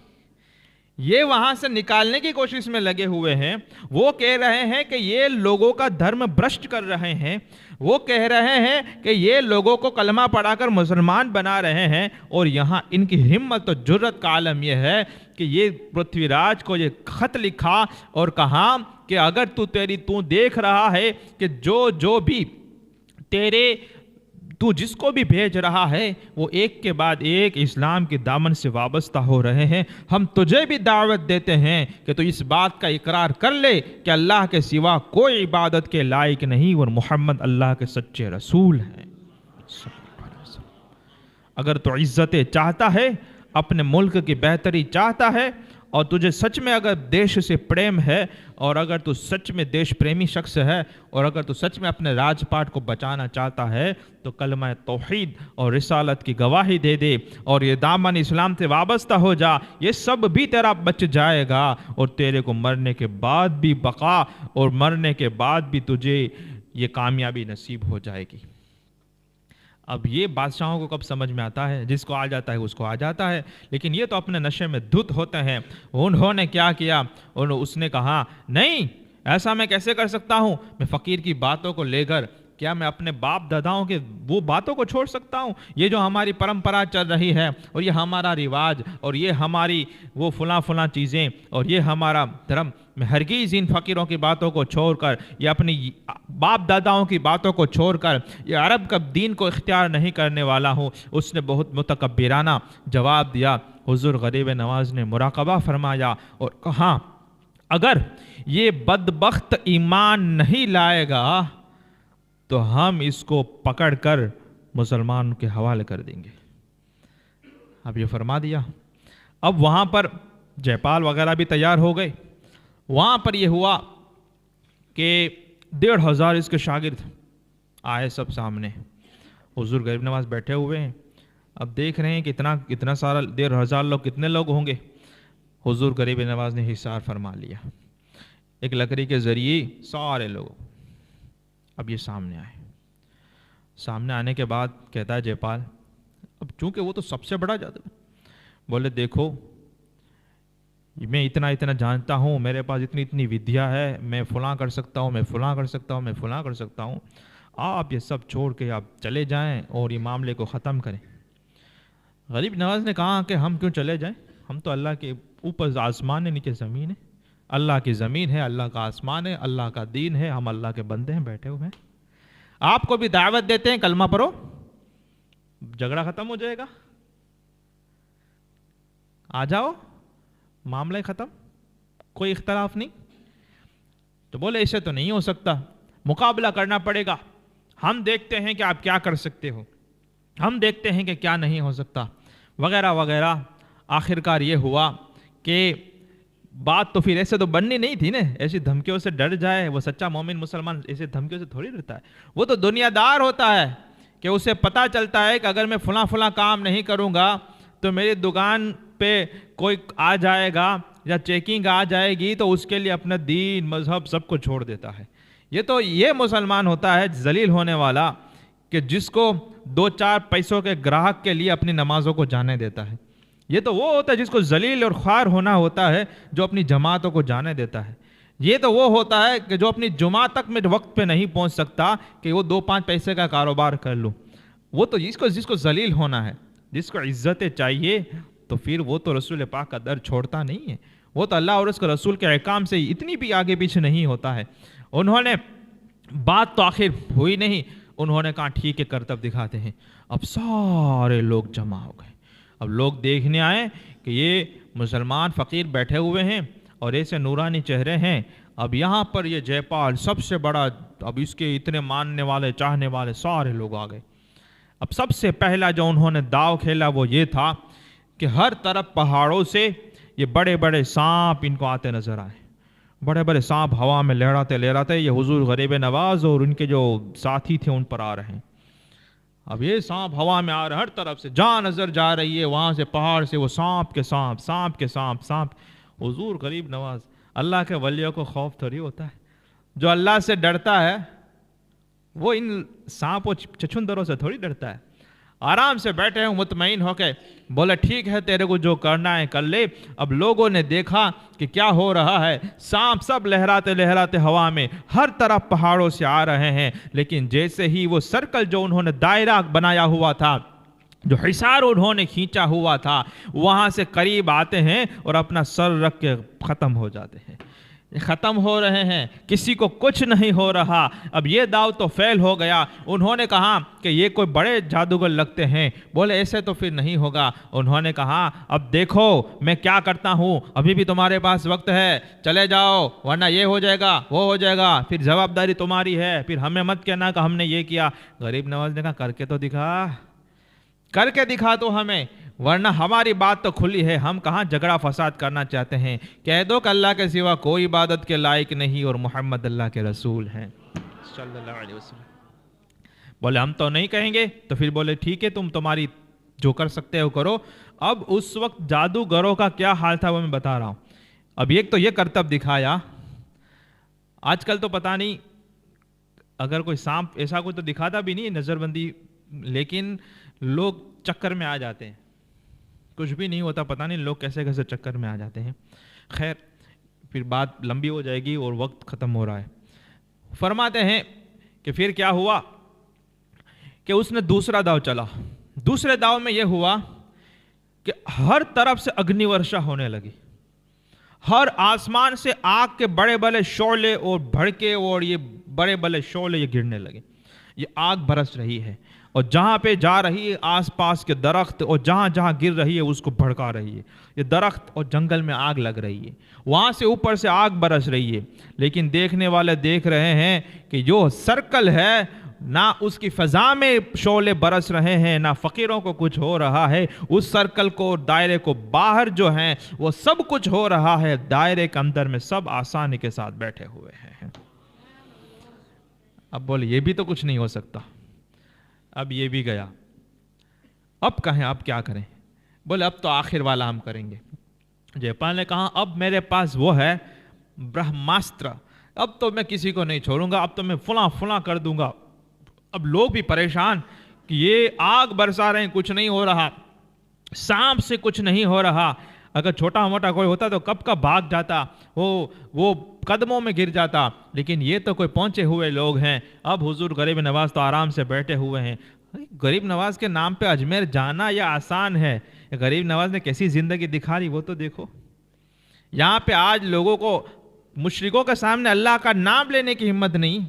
یہ وہاں سے نکالنے کی کوشش میں لگے ہوئے ہیں۔ وہ کہہ رہے ہیں کہ یہ لوگوں کا دھرم بھرشٹ کر رہے ہیں، وہ کہہ رہے ہیں کہ یہ لوگوں کو کلمہ پڑھا کر مسلمان بنا رہے ہیں، اور یہاں ان کی ہمت و جرت کا عالم یہ ہے کہ یہ پرتھوی راج کو یہ خط لکھا اور کہا کہ اگر تو دیکھ رہا ہے کہ جو بھی تو جس کو بھی بھیج رہا ہے وہ ایک کے بعد ایک اسلام کے دامن سے وابستہ ہو رہے ہیں، ہم تجھے بھی دعوت دیتے ہیں کہ تو اس بات کا اقرار کر لے کہ اللہ کے سوا کوئی عبادت کے لائق نہیں اور محمد اللہ کے سچے رسول ہیں۔ اگر تو عزتیں چاہتا ہے، اپنے ملک کی بہتری چاہتا ہے اور تجھے سچ میں اگر دیش سے پریم ہے اور اگر تو سچ میں دیش پریمی شخص ہے اور اگر تو سچ میں اپنے راج پاٹ کو بچانا چاہتا ہے تو کلمہ توحید اور رسالت کی گواہی دے دے اور یہ دامن اسلام سے وابستہ ہو جا، یہ سب بھی تیرا بچ جائے گا اور تیرے کو مرنے کے بعد بھی بقا اور مرنے کے بعد بھی تجھے یہ کامیابی نصیب ہو جائے گی۔ اب یہ بادشاہوں کو کب سمجھ میں آتا ہے؟ جس کو آ جاتا ہے اس کو آ جاتا ہے، لیکن یہ تو اپنے نشے میں دھت ہوتے ہیں۔ انہوں نے کیا کیا؟ اس نے کہا نہیں، ایسا میں کیسے کر سکتا ہوں؟ میں فقیر کی باتوں کو لے کر کیا میں اپنے باپ داداؤں کے وہ باتوں کو چھوڑ سکتا ہوں؟ یہ جو ہماری پرمپرا چل رہی ہے اور یہ ہمارا رواج اور یہ ہماری وہ فلاں چیزیں اور یہ ہمارا دھرم، میں ہرگز ان فقیروں کی باتوں کو چھوڑ کر یا اپنی باپ داداؤں کی باتوں کو چھوڑ کر یہ عرب کا دین کو اختیار نہیں کرنے والا ہوں۔ اس نے بہت متکبرانہ جواب دیا۔ حضور غریب نواز نے مراقبہ فرمایا اور کہا اگر یہ بدبخت ایمان نہیں لائے گا تو ہم اس کو پکڑ کر مسلمان کے حوالے کر دیں گے۔ اب یہ فرما دیا۔ اب وہاں پر جے پال وغیرہ بھی تیار ہو گئے۔ وہاں پر یہ ہوا کہ 1,500 اس کے شاگرد آئے سب سامنے۔ حضور غریب نواز بیٹھے ہوئے ہیں، اب دیکھ رہے ہیں کہ اتنا سارا 1,500 لوگ، کتنے لوگ ہوں گے؟ حضور غریب نواز نے حصار فرما لیا ایک لکڑی کے ذریعے سارے لوگ۔ اب یہ سامنے آئے۔ سامنے آنے کے بعد کہتا ہے جے پال، اب چونکہ وہ تو سب سے بڑا جادو، بولے دیکھو میں اتنا جانتا ہوں، میرے پاس اتنی ودیا ہے، میں فلاں کر سکتا ہوں، میں فلاں کر سکتا ہوں، میں فلاں کر سکتا ہوں، آپ یہ سب چھوڑ کے آپ چلے جائیں اور یہ معاملے کو ختم کریں۔ غریب نواز نے کہا کہ ہم کیوں چلے جائیں؟ ہم تو اللہ کے اوپر آسمان ہے، نیچے زمین ہے، اللہ کی زمین ہے، اللہ کا آسمان ہے، اللہ کا دین ہے، ہم اللہ کے بندے ہیں، بیٹھے ہوئے ہیں، آپ کو بھی دعوت دیتے ہیں کلمہ پڑھو، جھگڑا ختم ہو جائے گا، آ جاؤ، معاملہ ختم، کوئی اختلاف نہیں۔ تو بولے اسے تو نہیں ہو سکتا، مقابلہ کرنا پڑے گا، ہم دیکھتے ہیں کہ آپ کیا کر سکتے ہو، ہم دیکھتے ہیں کہ کیا نہیں ہو سکتا، وغیرہ وغیرہ۔ آخرکار یہ ہوا کہ بات تو پھر ایسے تو بننی نہیں تھی نا، ایسی دھمکیوں سے ڈر جائے، وہ سچا مومن مسلمان ایسے دھمکیوں سے تھوڑی ڈرتا ہے، وہ تو دنیا دار ہوتا ہے کہ اسے پتہ چلتا ہے کہ اگر میں فلاں کام نہیں کروں گا تو میری دکان پہ کوئی آ جائے گا یا چیکنگ آ جائے گی تو اس کے لیے اپنا دین مذہب سب کو چھوڑ دیتا ہے۔ یہ مسلمان ہوتا ہے ذلیل ہونے والا کہ جس کو 2-4 پیسوں کے گراہک کے لیے اپنی نمازوں کو جانے دیتا ہے۔ یہ تو وہ ہوتا ہے جس کو ذلیل اور خوار ہونا ہوتا ہے، جو اپنی جماعتوں کو جانے دیتا ہے۔ یہ تو وہ ہوتا ہے کہ جو اپنی جمعہ تک میں وقت پہ نہیں پہنچ سکتا کہ وہ 2-5 پیسے کا کاروبار کر لوں۔ وہ تو جس کو ذلیل ہونا ہے، جس کو عزتیں چاہیے، تو پھر وہ تو رسول پاک کا در چھوڑتا نہیں ہے، وہ تو اللہ اور اس کے رسول کے احکام سے اتنی بھی آگے پیچھے نہیں ہوتا ہے۔ انہوں نے بات تو آخر ہوئی نہیں، انہوں نے کہا ٹھیک ہے کرتب دکھاتے ہیں۔ اب سارے لوگ جمع ہو گئے، اب لوگ دیکھنے آئے کہ یہ مسلمان فقیر بیٹھے ہوئے ہیں اور ایسے نورانی چہرے ہیں۔ اب یہاں پر یہ جے پال سب سے بڑا، اب اس کے اتنے ماننے والے چاہنے والے سارے لوگ آ گئے۔ اب سب سے پہلا جو انہوں نے داؤ کھیلا وہ یہ تھا کہ ہر طرف پہاڑوں سے یہ بڑے بڑے سانپ ان کو آتے نظر آئے، بڑے بڑے سانپ ہوا میں لہراتے یہ حضور غریب نواز اور ان کے جو ساتھی تھے ان پر آ رہے ہیں۔ اب یہ سانپ ہوا میں آ رہے، ہر طرف سے جہاں نظر جا رہی ہے وہاں سے پہاڑ سے وہ سانپ کے سانپ۔ حضور غریب نواز، اللہ کے ولیوں کو خوف تھوڑی ہوتا ہے، جو اللہ سے ڈرتا ہے وہ ان سانپ و چچھندروں سے تھوڑی ڈرتا ہے۔ آرام سے بیٹھے ہوں مطمئن ہو کے، بولے ٹھیک ہے تیرے کو جو کرنا ہے کر لے۔ اب لوگوں نے دیکھا کہ کیا ہو رہا ہے، سانپ سب لہراتے ہوا میں ہر طرف پہاڑوں سے آ رہے ہیں، لیکن جیسے ہی وہ سرکل جو انہوں نے دائرہ بنایا ہوا تھا، جو حصار انہوں نے کھینچا ہوا تھا، وہاں سے قریب آتے ہیں اور اپنا سر رکھ کے ختم ہو جاتے ہیں، ختم ہو رہے ہیں، کسی کو کچھ نہیں ہو رہا۔ اب یہ داؤ تو فیل ہو گیا۔ انہوں نے کہا کہ یہ کوئی بڑے جادوگر لگتے ہیں، بولے ایسے تو پھر نہیں ہوگا۔ انہوں نے کہا اب دیکھو میں کیا کرتا ہوں، ابھی بھی تمہارے پاس وقت ہے، چلے جاؤ ورنہ یہ ہو جائے گا وہ ہو جائے گا، پھر جوابداری تمہاری ہے، پھر ہمیں مت کہنا کہ ہم نے یہ کیا۔ غریب نواز نے کہا کر کے تو دکھا، کر کے دکھا تو ہمیں، ورنہ ہماری بات تو کھلی ہے، ہم کہاں جھگڑا فساد کرنا چاہتے ہیں. کہہ دو کہ اللہ کے سوا کوئی عبادت کے لائق نہیں اور محمد اللہ کے رسول ہیں صلی اللہ علیہ وسلم. بولے ہم تو نہیں کہیں گے. تو پھر بولے ٹھیک ہے، تمہاری جو کر سکتے ہو کرو. اب اس وقت جادوگروں کا کیا حال تھا وہ میں بتا رہا ہوں. اب ایک تو یہ کرتب دکھایا. آج کل تو پتہ نہیں، اگر کوئی سانپ ایسا کوئی تو دکھاتا بھی نہیں نظر بندی، لیکن لوگ چکر میں آ جاتے ہیں. کچھ بھی نہیں ہوتا، پتہ نہیں لوگ کیسے کیسے چکر میں آ جاتے ہیں. خیر پھر بات لمبی ہو جائے گی اور وقت ختم ہو رہا ہے. فرماتے ہیں کہ پھر کیا ہوا کہ اس نے دوسرا داؤ چلا. دوسرے داؤ میں یہ ہوا کہ ہر طرف سے اگنی ورشا ہونے لگی. ہر آسمان سے آگ کے بڑے بڑے شعلے اور بھڑکے اور یہ بڑے بڑے شعلے یہ گرنے لگے. یہ آگ برس رہی ہے اور جہاں پہ جا رہی ہے آس پاس کے درخت اور جہاں جہاں گر رہی ہے اس کو بھڑکا رہی ہے. یہ درخت اور جنگل میں آگ لگ رہی ہے، وہاں سے اوپر سے آگ برس رہی ہے. لیکن دیکھنے والے دیکھ رہے ہیں کہ جو سرکل ہے، نہ اس کی فضا میں شعلے برس رہے ہیں، نہ فقیروں کو کچھ ہو رہا ہے. اس سرکل کو، دائرے کو باہر جو ہیں وہ سب کچھ ہو رہا ہے. دائرے کے اندر میں سب آسانی کے ساتھ بیٹھے ہوئے ہیں. اب بولے یہ بھی تو کچھ نہیں ہو سکتا. اب یہ بھی گیا. اب کہیں اب کیا کریں؟ بولے اب تو آخر والا ہم کریں گے. جیپال نے کہا اب میرے پاس وہ ہے برہماستر، اب تو میں کسی کو نہیں چھوڑوں گا، اب تو میں فلاں فلاں کر دوں گا. اب لوگ بھی پریشان کہ یہ آگ برسا رہے ہیں، کچھ نہیں ہو رہا، سانپ سے کچھ نہیں ہو رہا. اگر چھوٹا موٹا کوئی ہوتا تو کب کا بھاگ جاتا، وہ قدموں میں گر جاتا. لیکن یہ تو کوئی پہنچے ہوئے لوگ ہیں. اب حضور غریب نواز تو آرام سے بیٹھے ہوئے ہیں. غریب نواز کے نام پہ اجمیر جانا یہ آسان ہے. غریب نواز نے کیسی زندگی دکھا لی وہ تو دیکھو. یہاں پہ آج لوگوں کو مشرکوں کے سامنے اللہ کا نام لینے کی ہمت نہیں،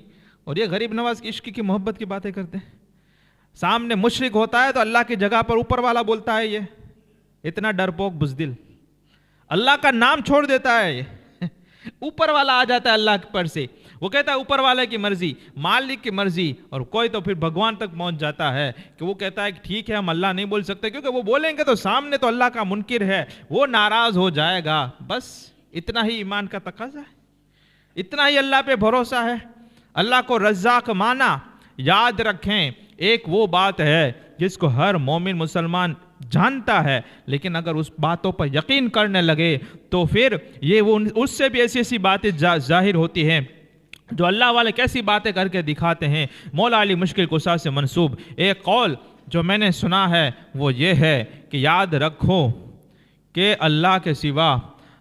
اور یہ غریب نواز کی عشق کی محبت کی باتیں کرتے ہیں. سامنے مشرک ہوتا ہے تو اللہ کی جگہ پر اوپر والا بولتا ہے. یہ اتنا ڈرپوک بزدل اللہ کا نام چھوڑ دیتا ہے. اوپر والا آ جاتا ہے اللہ پر سے، وہ کہتا ہے اوپر والے کی مرضی، مالک کی مرضی. اور کوئی تو پھر بھگوان تک پہنچ جاتا ہے کہ وہ کہتا ہے کہ ٹھیک ہے ہم اللہ نہیں بول سکتے، کیونکہ وہ بولیں گے تو سامنے تو اللہ کا منکر ہے، وہ ناراض ہو جائے گا. بس اتنا ہی ایمان کا تقاضا ہے، اتنا ہی اللہ پہ بھروسہ ہے. اللہ کو رزاق مانا. یاد رکھیں ایک وہ بات ہے جس کو ہر مومن مسلمان جانتا ہے، لیکن اگر اس باتوں پر یقین کرنے لگے تو پھر یہ وہ اس سے بھی ایسی ایسی باتیں ظاہر ہوتی ہیں جو اللہ والے کیسی باتیں کر کے دکھاتے ہیں. مولا علی مشکل کشا سے منسوب ایک قول جو میں نے سنا ہے وہ یہ ہے کہ یاد رکھو کہ اللہ کے سوا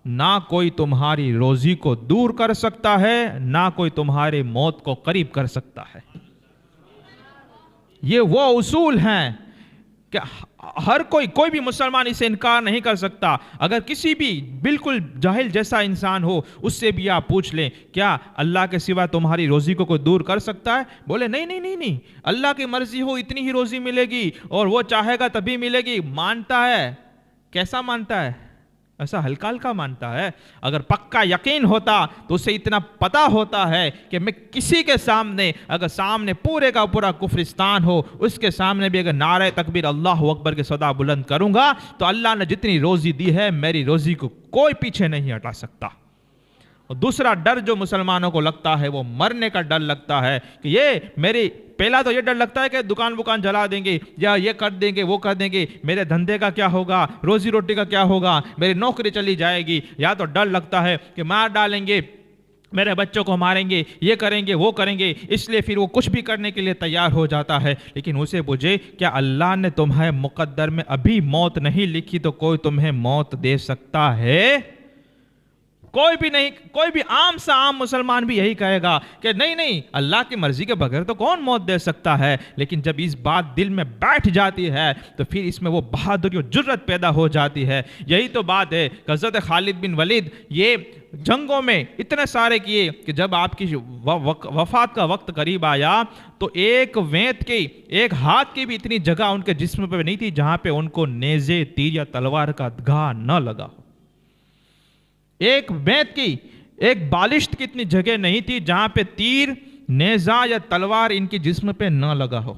نہ کوئی تمہاری روزی کو دور کر سکتا ہے، نہ کوئی تمہارے موت کو قریب کر سکتا ہے. یہ وہ اصول ہیں کہ ہر کوئی بھی مسلمان اسے انکار نہیں کر سکتا. اگر کسی بھی بالکل جاہل جیسا انسان ہو اس سے بھی آپ پوچھ لیں کیا اللہ کے سوا تمہاری روزی کو کوئی دور کر سکتا ہے؟ بولے نہیں، اللہ کی مرضی ہو اتنی ہی روزی ملے گی اور وہ چاہے گا تبھی ملے گی. مانتا ہے. کیسا مانتا ہے؟ ایسا ہلکا ہلکا مانتا ہے. اگر پکا یقین ہوتا تو اسے اتنا پتا ہوتا ہے کہ میں کسی کے سامنے، اگر سامنے پورے کا پورا کفرستان ہو اس کے سامنے بھی اگر نعرہ تکبیر اللہ اکبر کے صدا بلند کروں گا تو اللہ نے جتنی روزی دی ہے میری روزی کو کوئی پیچھے نہیں ہٹا سکتا. اور دوسرا ڈر جو مسلمانوں کو لگتا ہے وہ مرنے کا ڈر لگتا ہے کہ یہ میری پہلا تو یہ ڈر لگتا ہے کہ دکان جلا دیں گے یا یہ کر دیں گے وہ کر دیں گے، میرے دھندے کا کیا ہوگا، روزی روٹی کا کیا ہوگا، میری نوکری چلی جائے گی. یا تو ڈر لگتا ہے کہ مار ڈالیں گے، میرے بچوں کو ماریں گے، یہ کریں گے وہ کریں گے، اس لیے پھر وہ کچھ بھی کرنے کے لیے تیار ہو جاتا ہے. لیکن اسے پوچھے کیا اللہ نے تمہیں مقدر میں ابھی موت نہیں لکھی تو کوئی تمہیں موت دے سکتا ہے؟ کوئی بھی نہیں. کوئی بھی عام سا عام مسلمان بھی یہی کہے گا کہ نہیں اللہ کی مرضی کے بغیر تو کون موت دے سکتا ہے. لیکن جب اس بات دل میں بیٹھ جاتی ہے تو پھر اس میں وہ بہادری اور جرت پیدا ہو جاتی ہے. یہی تو بات ہے کہ حضرت خالد بن ولید یہ جنگوں میں اتنے سارے کیے کہ جب آپ کی وفات کا وقت قریب آیا تو ایک وینت کی، ایک ہاتھ کی بھی اتنی جگہ ان کے جسم پہ نہیں تھی جہاں پہ ان کو نیزے، تیر یا تلوار کا گھا نہ لگا. ایک بیت کی، ایک بالشت کی اتنی جگہ نہیں تھی جہاں پہ تیر، نیزہ یا تلوار ان کی جسم پہ نہ لگا ہو.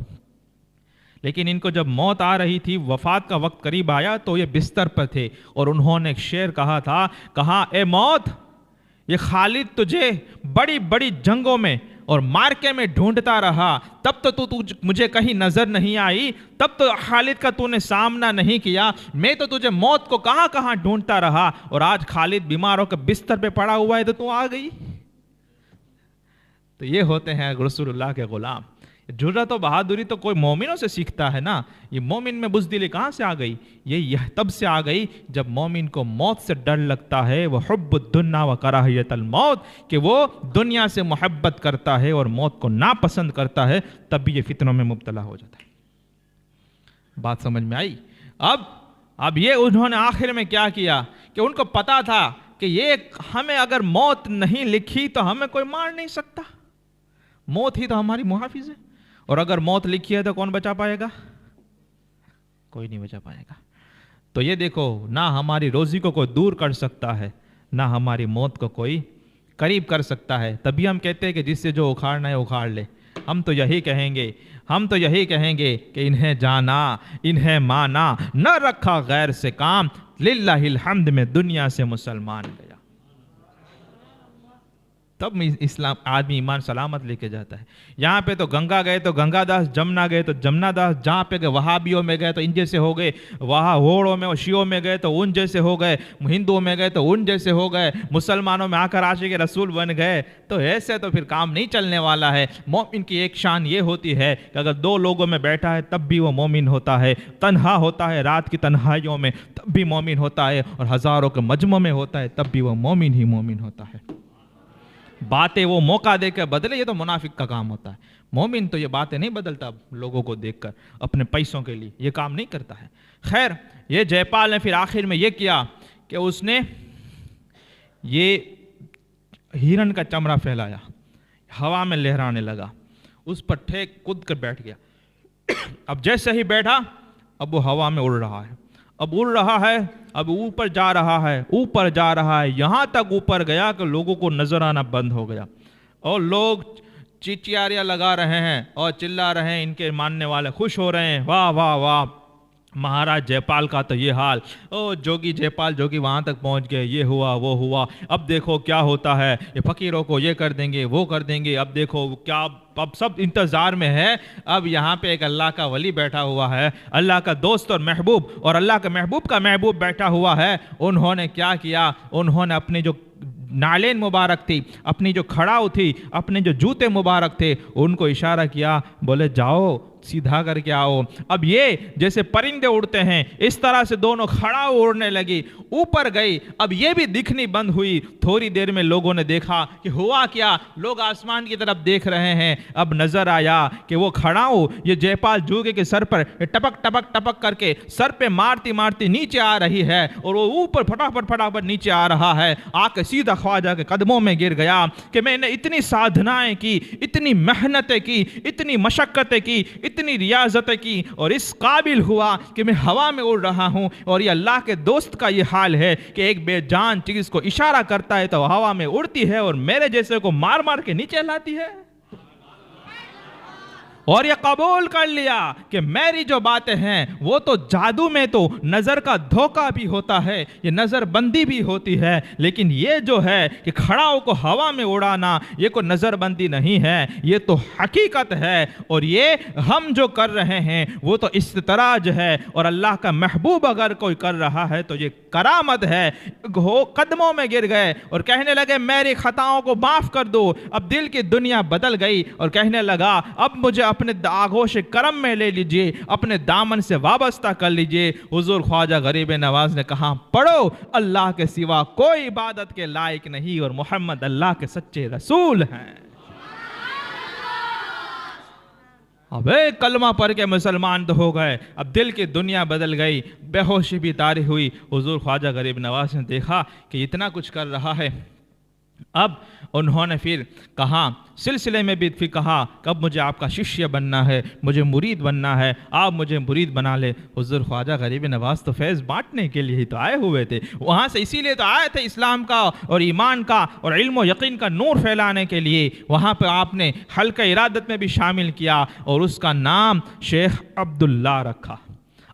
لیکن ان کو جب موت آ رہی تھی، وفات کا وقت قریب آیا تو یہ بستر پر تھے اور انہوں نے ایک شعر کہا تھا، کہا اے موت، یہ خالد تجھے بڑی بڑی جنگوں میں اور مارکے میں ڈھونڈتا رہا، تب تو مجھے کہیں نظر نہیں آئی، تب تو خالد کا تو نے سامنا نہیں کیا، میں تو تجھے موت کو کہاں کہاں ڈھونڈتا رہا، اور آج خالد بیماروں کے بستر پہ پڑا ہوا ہے تو آ گئی۔ تو یہ ہوتے ہیں رسول اللہ کے غلام۔ جرأت و بہادری تو کوئی مومنوں سے سیکھتا ہے نا، یہ مومن میں بزدلی کہاں سے آ گئی؟ یہ تب سے آ گئی جب مومن کو موت سے ڈر لگتا ہے، وہ حب الدنیا و کراہیت الموت، کہ وہ دنیا سے محبت کرتا ہے اور موت کو ناپسند کرتا ہے، تب بھی یہ فتنوں میں مبتلا ہو جاتا ہے۔ بات سمجھ میں آئی؟ اب یہ انہوں نے آخر میں کیا کیا کہ ان کو پتا تھا کہ یہ ہمیں اگر موت نہیں لکھی تو ہمیں کوئی مار نہیں سکتا، موت ہی تو ہماری محافظ ہے، اور اگر موت لکھی ہے تو کون بچا پائے گا؟ کوئی نہیں بچا پائے گا۔ تو یہ دیکھو، نہ ہماری روزی کو کوئی دور کر سکتا ہے، نہ ہماری موت کو کوئی قریب کر سکتا ہے۔ تبھی ہم کہتے ہیں کہ جس سے جو اکھاڑنا ہے اکھاڑ لے۔ ہم تو یہی کہیں گے کہ انہیں جانا، انہیں مانا، نہ رکھا غیر سے کام، للہ الحمد میں دنیا سے مسلمان گیا۔ تب اسلام آدمی ایمان سلامت لے کے جاتا ہے۔ یہاں پہ تو گنگا گئے تو گنگا داس، جمنا گئے تو جمنا داس، جہاں پہ گئے وہابیوں میں گئے تو ان جیسے ہو گئے، وہاں ہوڑوں میں اور شیعوں میں گئے تو ان جیسے ہو گئے، ہندوؤں میں گئے تو ان جیسے ہو گئے، مسلمانوں میں آ کر عاشق رسول بن گئے، تو ایسے تو پھر کام نہیں چلنے والا ہے۔ مومن کی ایک شان یہ ہوتی ہے کہ اگر دو لوگوں میں بیٹھا ہے تب بھی وہ مومن ہوتا ہے، تنہا ہوتا ہے رات کی تنہائیوں میں تب بھی مومن ہوتا ہے، اور ہزاروں کے مجمع میں ہوتا ہے تب بھی وہ مومن ہی مومن ہوتا ہے۔ باتیں وہ موقع دے کر بدلے، یہ تو منافق کا کام ہوتا ہے۔ مومن تو یہ باتیں نہیں بدلتا لوگوں کو دیکھ کر اپنے پیسوں کے لیے، یہ کام نہیں کرتا ہے۔ خیر، یہ جے پال نے پھر آخر میں یہ کیا کہ اس نے یہ ہرن کا چمڑا پھیلایا، ہوا میں لہرانے لگا، اس پر ٹھیک کود کر بیٹھ گیا۔ اب جیسے ہی بیٹھا، اب وہ ہوا میں اڑ رہا ہے، اب اوپر جا رہا ہے، یہاں تک اوپر گیا کہ لوگوں کو نظر آنا بند ہو گیا، اور لوگ چیچیاریاں لگا رہے ہیں اور چلا رہے ہیں، ان کے ماننے والے خوش ہو رہے ہیں، واہ واہ واہ، مہاراج جے پال کا تو یہ حال، جوگی جے پال جوگی وہاں تک پہنچ گئے، یہ ہوا وہ ہوا، اب دیکھو کیا ہوتا ہے، یہ فقیروں کو یہ کر دیں گے وہ کر دیں گے، اب دیکھو کیا، اب سب انتظار میں ہے۔ اب یہاں پہ ایک اللہ کا ولی بیٹھا ہوا ہے، اللہ کا دوست اور محبوب، اور اللہ کا محبوب بیٹھا ہوا ہے۔ انہوں نے کیا کیا؟ انہوں نے اپنی جو نالین مبارک تھی، اپنی جو کھڑاؤ تھی، اپنے جو جوتے مبارک تھے، ان کو اشارہ کیا، بولے جاؤ سیدھا کر کے آؤ۔ اب یہ جیسے پرندے اڑتے ہیں اس طرح سے دونوں کھڑاؤ اڑنے لگی، اوپر گئی۔ اب یہ بھی دکھنی بند ہوئی، تھوڑی دیر میں لوگوں نے دیکھا کہ ہوا کیا، لوگ آسمان کی طرف دیکھ رہے ہیں۔ اب نظر آیا کہ وہ کھڑاؤ یہ جے پال جوگے کے سر پر ٹپک ٹپک ٹپک کر کے سر پہ مارتی مارتی نیچے آ رہی ہے، اور وہ اوپر فٹافٹ نیچے آ رہا ہے، آ کے سیدھا خواجہ کے قدموں میں گر گیا کہ میں نے اتنی سادھنائیں کی، اتنی محنتیں کی، اتنی مشقتیں کی، اتنی ریاضتیں کی، اور اس قابل ہوا کہ میں ہوا میں اڑ رہا ہوں۔ اور یہ اللہ کے دوست کا یہ حال ہے کہ ایک بے جان چیز کو اشارہ کرتا ہے تو ہوا میں اڑتی ہے، اور میرے جیسے کو مار مار کے نیچے لاتی ہے۔ اور یہ قبول کر لیا کہ میری جو باتیں ہیں وہ تو جادو میں تو نظر کا دھوکہ بھی ہوتا ہے، یہ نظر بندی بھی ہوتی ہے، لیکن یہ جو ہے کہ کھڑاؤں کو ہوا میں اڑانا، یہ کوئی نظر بندی نہیں ہے، یہ تو حقیقت ہے۔ اور یہ ہم جو کر رہے ہیں وہ تو استدراج ہے، اور اللہ کا محبوب اگر کوئی کر رہا ہے تو یہ کرامت ہے۔ قدموں میں گر گئے اور کہنے لگے میری خطاؤں کو معاف کر دو۔ اب دل کی دنیا بدل گئی اور کہنے لگا اب مجھے اپنے آغوش کرم میں لے لیجئے، اپنے دامن سے وابستہ کر لیجئے۔ حضور خواجہ غریب نواز نے کہا پڑھو اللہ کے سوا کوئی عبادت کے لائق نہیں، اور محمد اللہ کے سچے رسول ہیں۔ اب ایک کلمہ پڑھ کے مسلمان تو ہو گئے، اب دل کی دنیا بدل گئی، بے ہوشی بھی طاری ہوئی۔ حضور خواجہ غریب نواز نے دیکھا کہ اتنا کچھ کر رہا ہے، اب انہوں نے پھر کہا، سلسلے میں بھی پھر کہا کہ اب مجھے آپ کا ششیہ بننا ہے، مجھے مرید بننا ہے، آپ مجھے مرید بنا لے۔ حضور خواجہ غریب نواز تو فیض بانٹنے کے لیے ہی تو آئے ہوئے تھے، وہاں سے اسی لیے تو آئے تھے، اسلام کا اور ایمان کا اور علم و یقین کا نور پھیلانے کے لیے۔ وہاں پہ آپ نے حلقہ ارادت میں بھی شامل کیا اور اس کا نام شیخ عبداللہ رکھا۔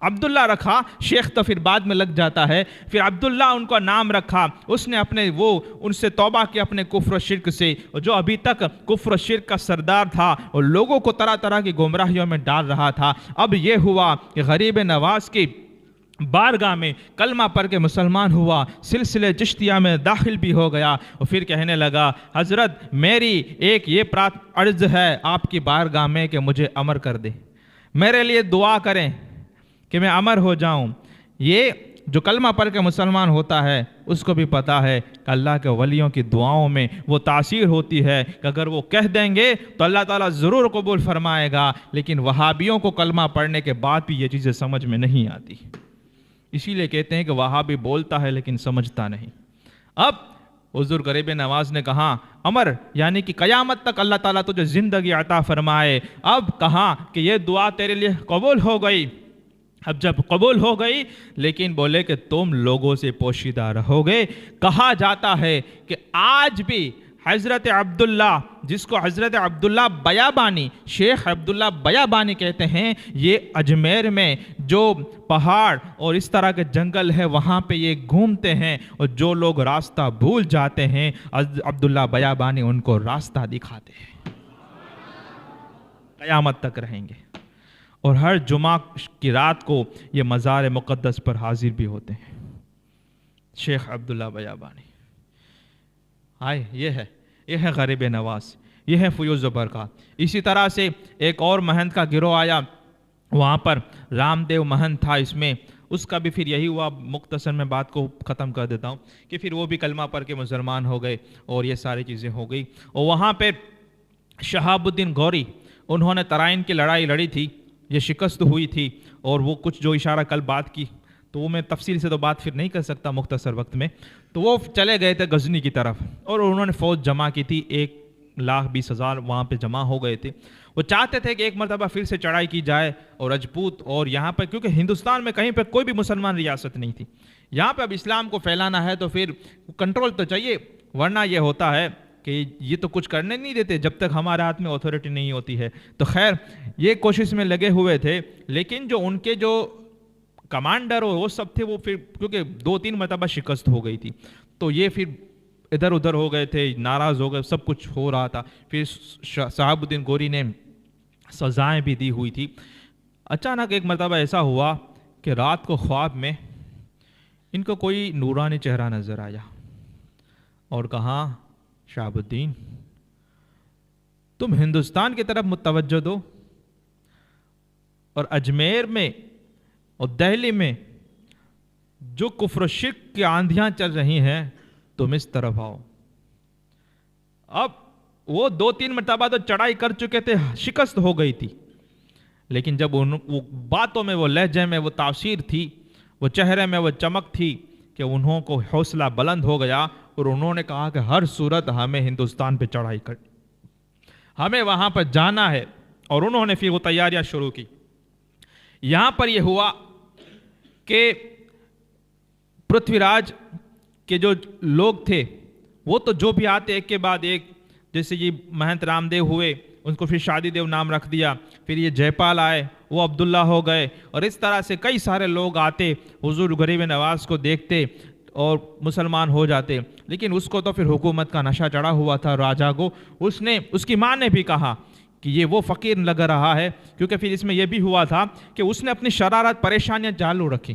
عبداللہ رکھا، شیخ تو پھر بعد میں لگ جاتا ہے، پھر عبداللہ ان کا نام رکھا۔ اس نے ان سے توبہ کی اپنے کفر و شرک سے، جو ابھی تک کفر و شرک کا سردار تھا اور لوگوں کو طرح طرح کی گمراہیوں میں ڈال رہا تھا۔ اب یہ ہوا کہ غریب نواز کی بارگاہ میں کلمہ پڑھ کے مسلمان ہوا، سلسلے چشتیہ میں داخل بھی ہو گیا، اور پھر کہنے لگا، حضرت میری ایک یہ عرض ہے آپ کی بارگاہ میں کہ مجھے امر کر دے، میرے لیے دعا کریں کہ میں امر ہو جاؤں۔ یہ جو کلمہ پڑھ کے مسلمان ہوتا ہے اس کو بھی پتا ہے کہ اللہ کے ولیوں کی دعاؤں میں وہ تاثیر ہوتی ہے کہ اگر وہ کہہ دیں گے تو اللہ تعالیٰ ضرور قبول فرمائے گا، لیکن وہابیوں کو کلمہ پڑھنے کے بعد بھی یہ چیزیں سمجھ میں نہیں آتی، اسی لیے کہتے ہیں کہ وہابی بولتا ہے لیکن سمجھتا نہیں۔ اب حضور غریب نواز نے کہا، امر یعنی کہ قیامت تک اللہ تعالیٰ تجھے زندگی عطا فرمائے۔ اب کہا کہ یہ دعا تیرے لیے قبول ہو گئی۔ اب جب قبول ہو گئی، لیکن بولے کہ تم لوگوں سے پوشیدہ رہو گے۔ کہا جاتا ہے کہ آج بھی حضرت عبداللہ، جس کو حضرت عبداللہ بیابانی، شیخ عبداللہ بیابانی کہتے ہیں، یہ اجمیر میں جو پہاڑ اور اس طرح کے جنگل ہے وہاں پہ یہ گھومتے ہیں، اور جو لوگ راستہ بھول جاتے ہیں عبداللہ بیابانی ان کو راستہ دکھاتے ہیں، قیامت تک رہیں گے۔ اور ہر جمعہ کی رات کو یہ مزار مقدس پر حاضر بھی ہوتے ہیں، شیخ عبداللہ بیابانی۔ یہ ہے غریب نواز، یہ ہے فیوز و برکات۔ اسی طرح سے ایک اور مہنت کا گروہ آیا، وہاں پر رام دیو مہنت تھا، اس کا بھی پھر یہی ہوا۔ مختصر میں بات کو ختم کر دیتا ہوں کہ پھر وہ بھی کلمہ پڑھ کے مسلمان ہو گئے اور یہ ساری چیزیں ہو گئی۔ اور وہاں پہ شہاب الدین غوری، انہوں نے ترائن کی لڑائی لڑی تھی، یہ شکست ہوئی تھی، اور وہ کچھ جو اشارہ کل بات کی تو وہ میں تفصیل سے تو بات پھر نہیں کر سکتا مختصر وقت میں، تو وہ چلے گئے تھے غزنی کی طرف، اور انہوں نے فوج جمع کی تھی، 1,20,000 وہاں پہ جمع ہو گئے تھے۔ وہ چاہتے تھے کہ ایک مرتبہ پھر سے چڑھائی کی جائے، اور رجپوت اور یہاں پہ، کیونکہ ہندوستان میں کہیں پہ کوئی بھی مسلمان ریاست نہیں تھی، یہاں پہ اب اسلام کو پھیلانا ہے تو پھر کنٹرول تو چاہیے، ورنہ یہ ہوتا ہے کہ یہ تو کچھ کرنے نہیں دیتے جب تک ہمارے ہاتھ میں اتھارٹی نہیں ہوتی ہے۔ تو خیر یہ کوشش میں لگے ہوئے تھے، لیکن جو ان کے جو کمانڈر اور وہ سب تھے، وہ پھر کیونکہ 2-3 مرتبہ شکست ہو گئی تھی تو یہ پھر ادھر ادھر ہو گئے تھے، ناراض ہو گئے، سب کچھ ہو رہا تھا۔ پھر شہاب الدین غوری نے سزائیں بھی دی ہوئی تھی۔ اچانک ایک مرتبہ ایسا ہوا کہ رات کو خواب میں ان کو کوئی نورانی چہرہ نظر آیا اور کہا، شہاب الدین تم ہندوستان کی طرف متوجہ دو، اور اجمیر میں اور دہلی میں جو کفر و شرک کی آندھیاں چل رہی ہیں تم اس طرف آؤ۔ اب وہ 2-3 مرتبہ تو چڑھائی کر چکے تھے، شکست ہو گئی تھی، لیکن جب وہ باتوں میں، وہ لہجے میں وہ تاثیر تھی، وہ چہرے میں وہ چمک تھی کہ انہوں کو حوصلہ بلند ہو گیا، اور انہوں نے کہا کہ ہر صورت ہمیں ہندوستان پہ چڑھائی کر، ہمیں وہاں پر جانا ہے، اور انہوں نے پھر وہ تیاریاں شروع کی۔ یہاں پر یہ ہوا کہ پرتھوی راج کے جو لوگ تھے وہ تو جو بھی آتے ایک کے بعد ایک، جیسے یہ مہنت رام دیو ہوئے، ان کو پھر شادی دیو نام رکھ دیا، پھر یہ جے پال آئے، وہ عبداللہ ہو گئے، اور اس طرح سے کئی سارے لوگ آتے حضور غریب نواز کو دیکھتے اور مسلمان ہو جاتے۔ لیکن اس کو تو پھر حکومت کا نشہ چڑھا ہوا تھا راجا کو، اس کی ماں نے بھی کہا کہ یہ وہ فقیر لگ رہا ہے، کیونکہ پھر اس میں یہ بھی ہوا تھا کہ اس نے اپنی شرارت پریشانیاں چالو رکھی۔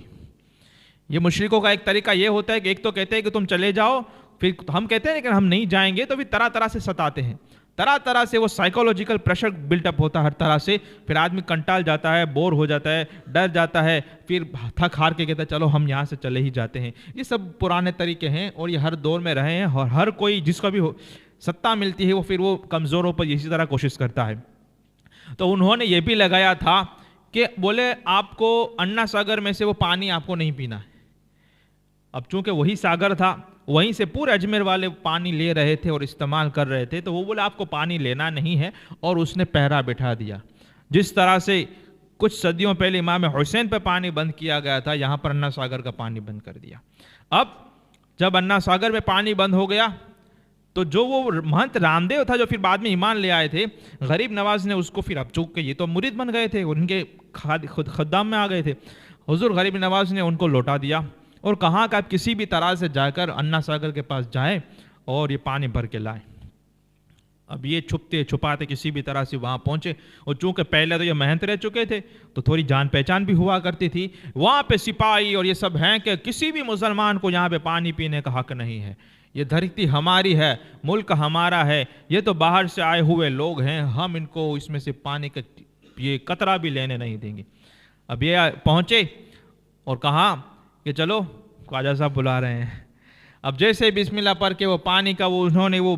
یہ مشرکوں کا ایک طریقہ یہ ہوتا ہے کہ ایک تو کہتے ہیں کہ تم چلے جاؤ، پھر ہم کہتے ہیں کہ ہم نہیں جائیں گے، تو پھر طرح طرح سے ستاتے ہیں، طرح طرح سے وہ سائیکولوجیکل پریشر بلٹ اپ ہوتا ہے ہر طرح سے، پھر آدمی کنٹال جاتا ہے، بور ہو جاتا ہے، ڈر جاتا ہے، پھر تھک ہار کے کہتا ہے چلو ہم یہاں سے چلے ہی جاتے ہیں۔ یہ سب پرانے طریقے ہیں اور یہ ہر دور میں رہے ہیں، اور ہر کوئی جس کو بھی ستا ملتی ہے وہ پھر وہ کمزوروں پر اسی طرح کوشش کرتا ہے۔ تو انہوں نے یہ بھی لگایا تھا کہ بولے آپ کو انا ساگر میں سے وہ پانی آپ کو نہیں پینا ہے۔ اب چونکہ وہی ساگر تھا وہیں سے پورے اجمیر والے پانی لے رہے تھے اور استعمال کر رہے تھے، تو وہ بولا آپ کو پانی لینا نہیں ہے، اور اس نے پہرا بٹھا دیا. جس طرح سے کچھ صدیوں پہلے امام حسین پہ پانی بند کیا گیا تھا، یہاں پر انا ساگر کا پانی بند کر دیا. اب جب انا ساگر میں پانی بند ہو گیا تو جو وہ مہنت رام دیو تھا جو پھر بعد میں ایمان لے آئے تھے، غریب نواز نے اس کو پھر، اب چونکہ یہ تو مرید بن گئے تھے، ان کے خود خدام میں آ گئے تھے، حضور غریب نواز نے ان کو لوٹا دیا اور کہا کہ آپ کسی بھی طرح سے جا کر انا ساگر کے پاس جائیں اور یہ پانی بھر کے لائیں. اب یہ چھپتے چھپاتے کسی بھی طرح سے وہاں پہنچے، اور چونکہ پہلے تو یہ مہنت رہ چکے تھے تو تھوڑی جان پہچان بھی ہوا کرتی تھی وہاں پہ، سپاہی اور یہ سب ہیں کہ کسی بھی مسلمان کو یہاں پہ پانی پینے کا حق نہیں ہے، یہ دھرتی ہماری ہے، ملک ہمارا ہے، یہ تو باہر سے آئے ہوئے لوگ ہیں، ہم ان کو اس میں سے پانی کا یہ قطرہ بھی لینے نہیں دیں گے. اب یہ پہنچے اور کہا کہ چلو خواجہ صاحب بلا رہے ہیں. اب جیسے بسم اللہ پڑھ کے وہ پانی کا انہوں نے وہ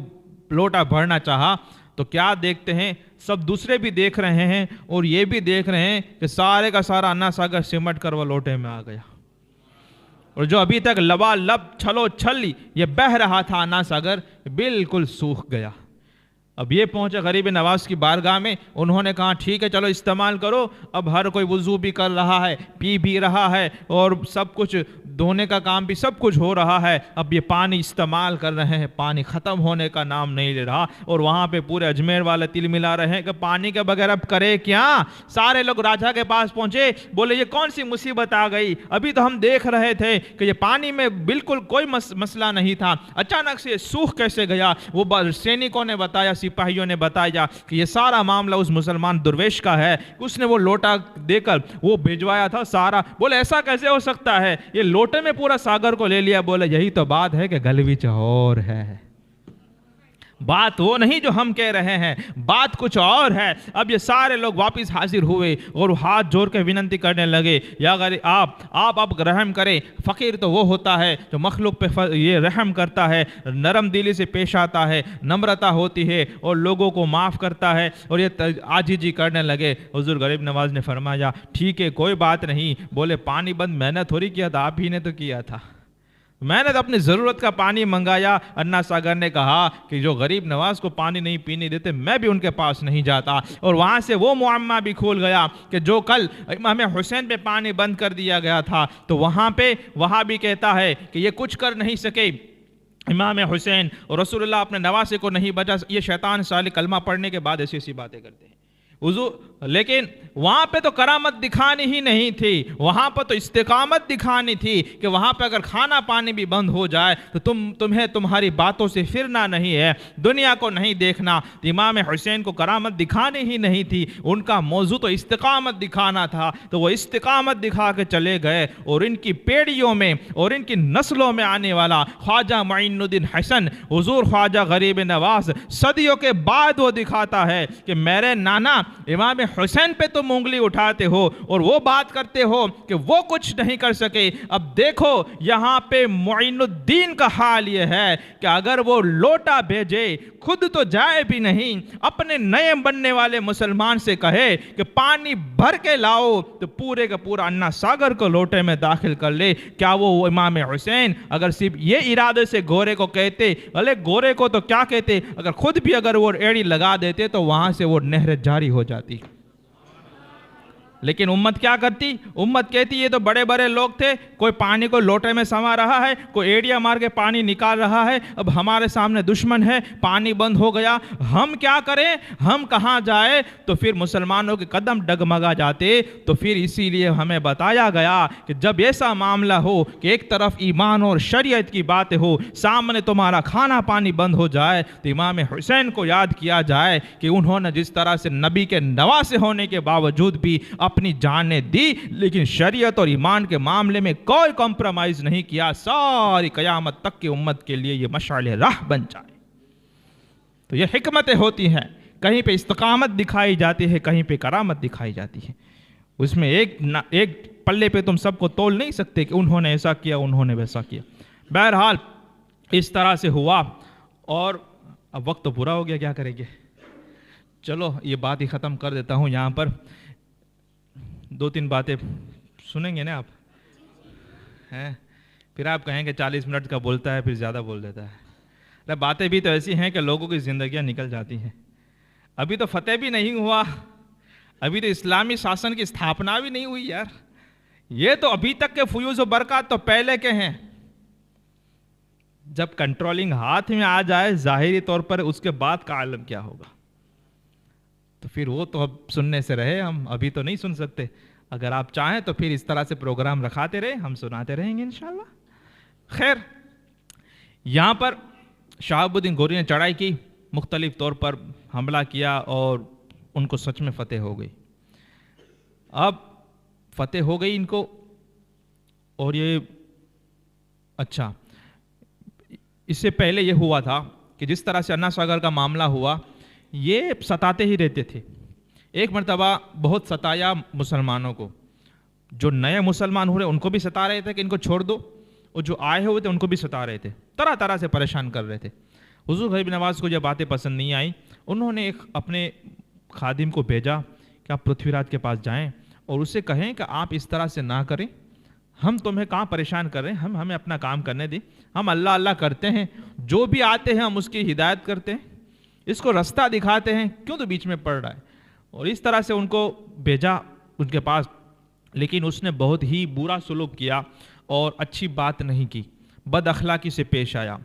لوٹا بھرنا چاہا تو کیا دیکھتے ہیں، سب دوسرے بھی دیکھ رہے ہیں اور یہ بھی دیکھ رہے ہیں کہ سارے کا سارا انا ساگر سمٹ کر وہ لوٹے میں آ گیا، اور جو ابھی تک لبالب چھلو چھلی یہ بہہ رہا تھا انا ساگر، بالکل سوکھ گیا. اب یہ پہنچے غریب نواز کی بارگاہ میں، انہوں نے کہا ٹھیک ہے چلو استعمال کرو. اب ہر کوئی وضو بھی کر رہا ہے، پی بھی رہا ہے، اور سب کچھ دھونے کا کام بھی سب کچھ ہو رہا ہے. اب یہ پانی استعمال کر رہے ہیں، پانی ختم ہونے کا نام نہیں لے رہا، اور وہاں پہ پورے اجمیر والے تل ملا رہے ہیں کہ پانی کے بغیر اب کرے کیا. سارے لوگ راجہ کے پاس پہنچے، بولے یہ کون سی مصیبت آ گئی، ابھی تو ہم دیکھ رہے تھے کہ یہ پانی میں بالکل کوئی مسئلہ نہیں تھا، اچانک سے سوکھ کیسے گیا. وہ سینکوں نے بتایا، سپاہیوں نے بتایا کہ یہ سارا معاملہ اس مسلمان درویش کا ہے، اس نے وہ لوٹا دے کر وہ بھیجوایا تھا سارا. بولے ایسا کیسے ہو سکتا ہے، یہ لوٹے میں پورا ساگر کو لے لیا. بولے یہی تو بات ہے کہ گلوچ اور ہے، بات وہ نہیں جو ہم کہہ رہے ہیں، بات کچھ اور ہے. اب یہ سارے لوگ واپس حاضر ہوئے اور ہاتھ جوڑ کے وننتی کرنے لگے، یا اگر آپ اب رحم کریں. فقیر تو وہ ہوتا ہے جو مخلوق پہ یہ رحم کرتا ہے، نرم دلی سے پیش آتا ہے، نمرتا ہوتی ہے اور لوگوں کو معاف کرتا ہے، اور یہ عاجزی کرنے لگے. حضور غریب نواز نے فرمایا ٹھیک ہے کوئی بات نہیں. بولے پانی بند میں نے تھوڑی کیا تھا، آپ ہی نے تو کیا تھا، میں نے تو اپنی ضرورت کا پانی منگایا. انا ساگر نے کہا کہ جو غریب نواز کو پانی نہیں پینے دیتے میں بھی ان کے پاس نہیں جاتا. اور وہاں سے وہ معمہ بھی کھول گیا کہ جو کل امام حسین پہ پانی بند کر دیا گیا تھا، تو وہاں پہ وہاں بھی کہتا ہے کہ یہ کچھ کر نہیں سکے امام حسین، اور رسول اللہ اپنے نواسے کو نہیں بچا. یہ شیطان سالے کلمہ پڑھنے کے بعد ایسی ایسی باتیں کرتے ہیں. لیکن وہاں پہ تو کرامت دکھانی ہی نہیں تھی، وہاں پہ تو استقامت دکھانی تھی کہ وہاں پہ اگر کھانا پانی بھی بند ہو جائے تو تمہیں تمہاری باتوں سے پھرنا نہیں ہے، دنیا کو نہیں دیکھنا. امام حسین کو کرامت دکھانی ہی نہیں تھی، ان کا موضوع تو استقامت دکھانا تھا. تو وہ استقامت دکھا کے چلے گئے، اور ان کی پیڑیوں میں اور ان کی نسلوں میں آنے والا خواجہ معین الدین حسن، حضور خواجہ غریب نواز، صدیوں کے بعد وہ دکھاتا ہے کہ میرے نانا امام حسین پہ تم انگلی اٹھاتے ہو اور وہ بات کرتے ہو کہ وہ کچھ نہیں کر سکے. اب دیکھو یہاں پہ معین الدین کا حال یہ ہے کہ اگر وہ لوٹا بھیجے، خود تو جائے بھی نہیں، اپنے نئے بننے والے مسلمان سے کہے کہ پانی بھر کے لاؤ، تو پورے کا پورا انا ساگر کو لوٹے میں داخل کر لے. کیا وہ امام حسین اگر صرف یہ ارادے سے گورے کو کہتے، بھلے گورے کو تو کیا کہتے، اگر خود بھی اگر وہ ایڑی لگا دیتے تو وہاں سے وہ نہر جاری ہو جاتی. لیکن امت کیا کرتی؟ امت کہتی یہ تو بڑے بڑے لوگ تھے، کوئی پانی کو لوٹے میں سما رہا ہے، کوئی ایڑیا مار کے پانی نکال رہا ہے، اب ہمارے سامنے دشمن ہے، پانی بند ہو گیا، ہم کیا کریں، ہم کہاں جائیں؟ تو پھر مسلمانوں کے قدم ڈگمگا جاتے. تو پھر اسی لیے ہمیں بتایا گیا کہ جب ایسا معاملہ ہو کہ ایک طرف ایمان اور شریعت کی باتیں ہو، سامنے تمہارا کھانا پانی بند ہو جائے، تو امام حسین کو یاد کیا جائے کہ انہوں نے جس طرح سے نبی کے نواسے ہونے کے باوجود بھی اپنی جانیں دی، لیکن شریعت اور ایمان کے معاملے میں کوئی کمپرومائز نہیں کیا. ساری قیامت تک کی امت کے لیے یہ مشعل راہ بن جائے. تو یہ حکمتیں ہوتی ہیں، کہیں پہ استقامت دکھائی جاتی ہے، کہیں پہ کرامت دکھائی جاتی ہے. اس میں ایک پلے پہ تم سب کو تول نہیں سکتے کہ انہوں نے ایسا کیا، انہوں نے ویسا کیا. بہرحال اس طرح سے ہوا، اور اب وقت تو پورا ہو گیا، کیا کریں گے. چلو یہ بات ہی ختم کر دیتا ہوں. یہاں پر 2-3 باتیں سنیں گے نا آپ ہیں، پھر آپ کہیں کہ 40 منٹ کا بولتا ہے پھر زیادہ بول دیتا ہے. باتیں بھی تو ایسی ہیں کہ لوگوں کی زندگیاں نکل جاتی ہیں. ابھی تو فتح بھی نہیں ہوا, ابھی تو اسلامی شاسن کی استھاپنا بھی نہیں ہوئی یار. یہ تو ابھی تک کے فیوز و برکات تو پہلے کے ہیں. جب کنٹرولنگ ہاتھ میں آ جائے ظاہری طور پر, اس کے بعد کا عالم کیا ہوگا. تو پھر وہ تو اب سننے سے رہے, ہم ابھی تو نہیں سن سکتے. اگر آپ چاہیں تو پھر اس طرح سے پروگرام رکھاتے رہے, ہم سناتے رہیں گے انشاءاللہ. خیر, یہاں پر شہاب الدین غوری نے چڑھائی کی, مختلف طور پر حملہ کیا اور ان کو سچ میں فتح ہو گئی. اب فتح ہو گئی ان کو, اور یہ اچھا اس سے پہلے یہ ہوا تھا کہ جس طرح سے انا ساگر کا معاملہ ہوا, یہ ستاتے ہی رہتے تھے. ایک مرتبہ بہت ستایا مسلمانوں کو. جو نئے مسلمان ہو رہے ان کو بھی ستا رہے تھے کہ ان کو چھوڑ دو, اور جو آئے ہوئے تھے ان کو بھی ستا رہے تھے, طرح طرح سے پریشان کر رہے تھے. حضور غریب نواز کو یہ باتیں پسند نہیں آئیں. انہوں نے ایک اپنے خادم کو بھیجا کہ آپ پرتھوی راج کے پاس جائیں اور اسے کہیں کہ آپ اس طرح سے نہ کریں, ہم تمہیں کہاں پریشان کر رہے ہیں, ہمیں اپنا کام کرنے دیں. ہم اللہ اللہ کرتے ہیں, جو بھی آتے ہیں ہم اس کی ہدایت کرتے ہیں, اس کو رستہ دکھاتے ہیں, کیوں تو بیچ میں پڑ رہا ہے. اور اس طرح سے ان کو بھیجا ان کے پاس, لیکن اس نے بہت ہی برا سلوک کیا اور اچھی بات نہیں کی, بد اخلاقی سے پیش آیا.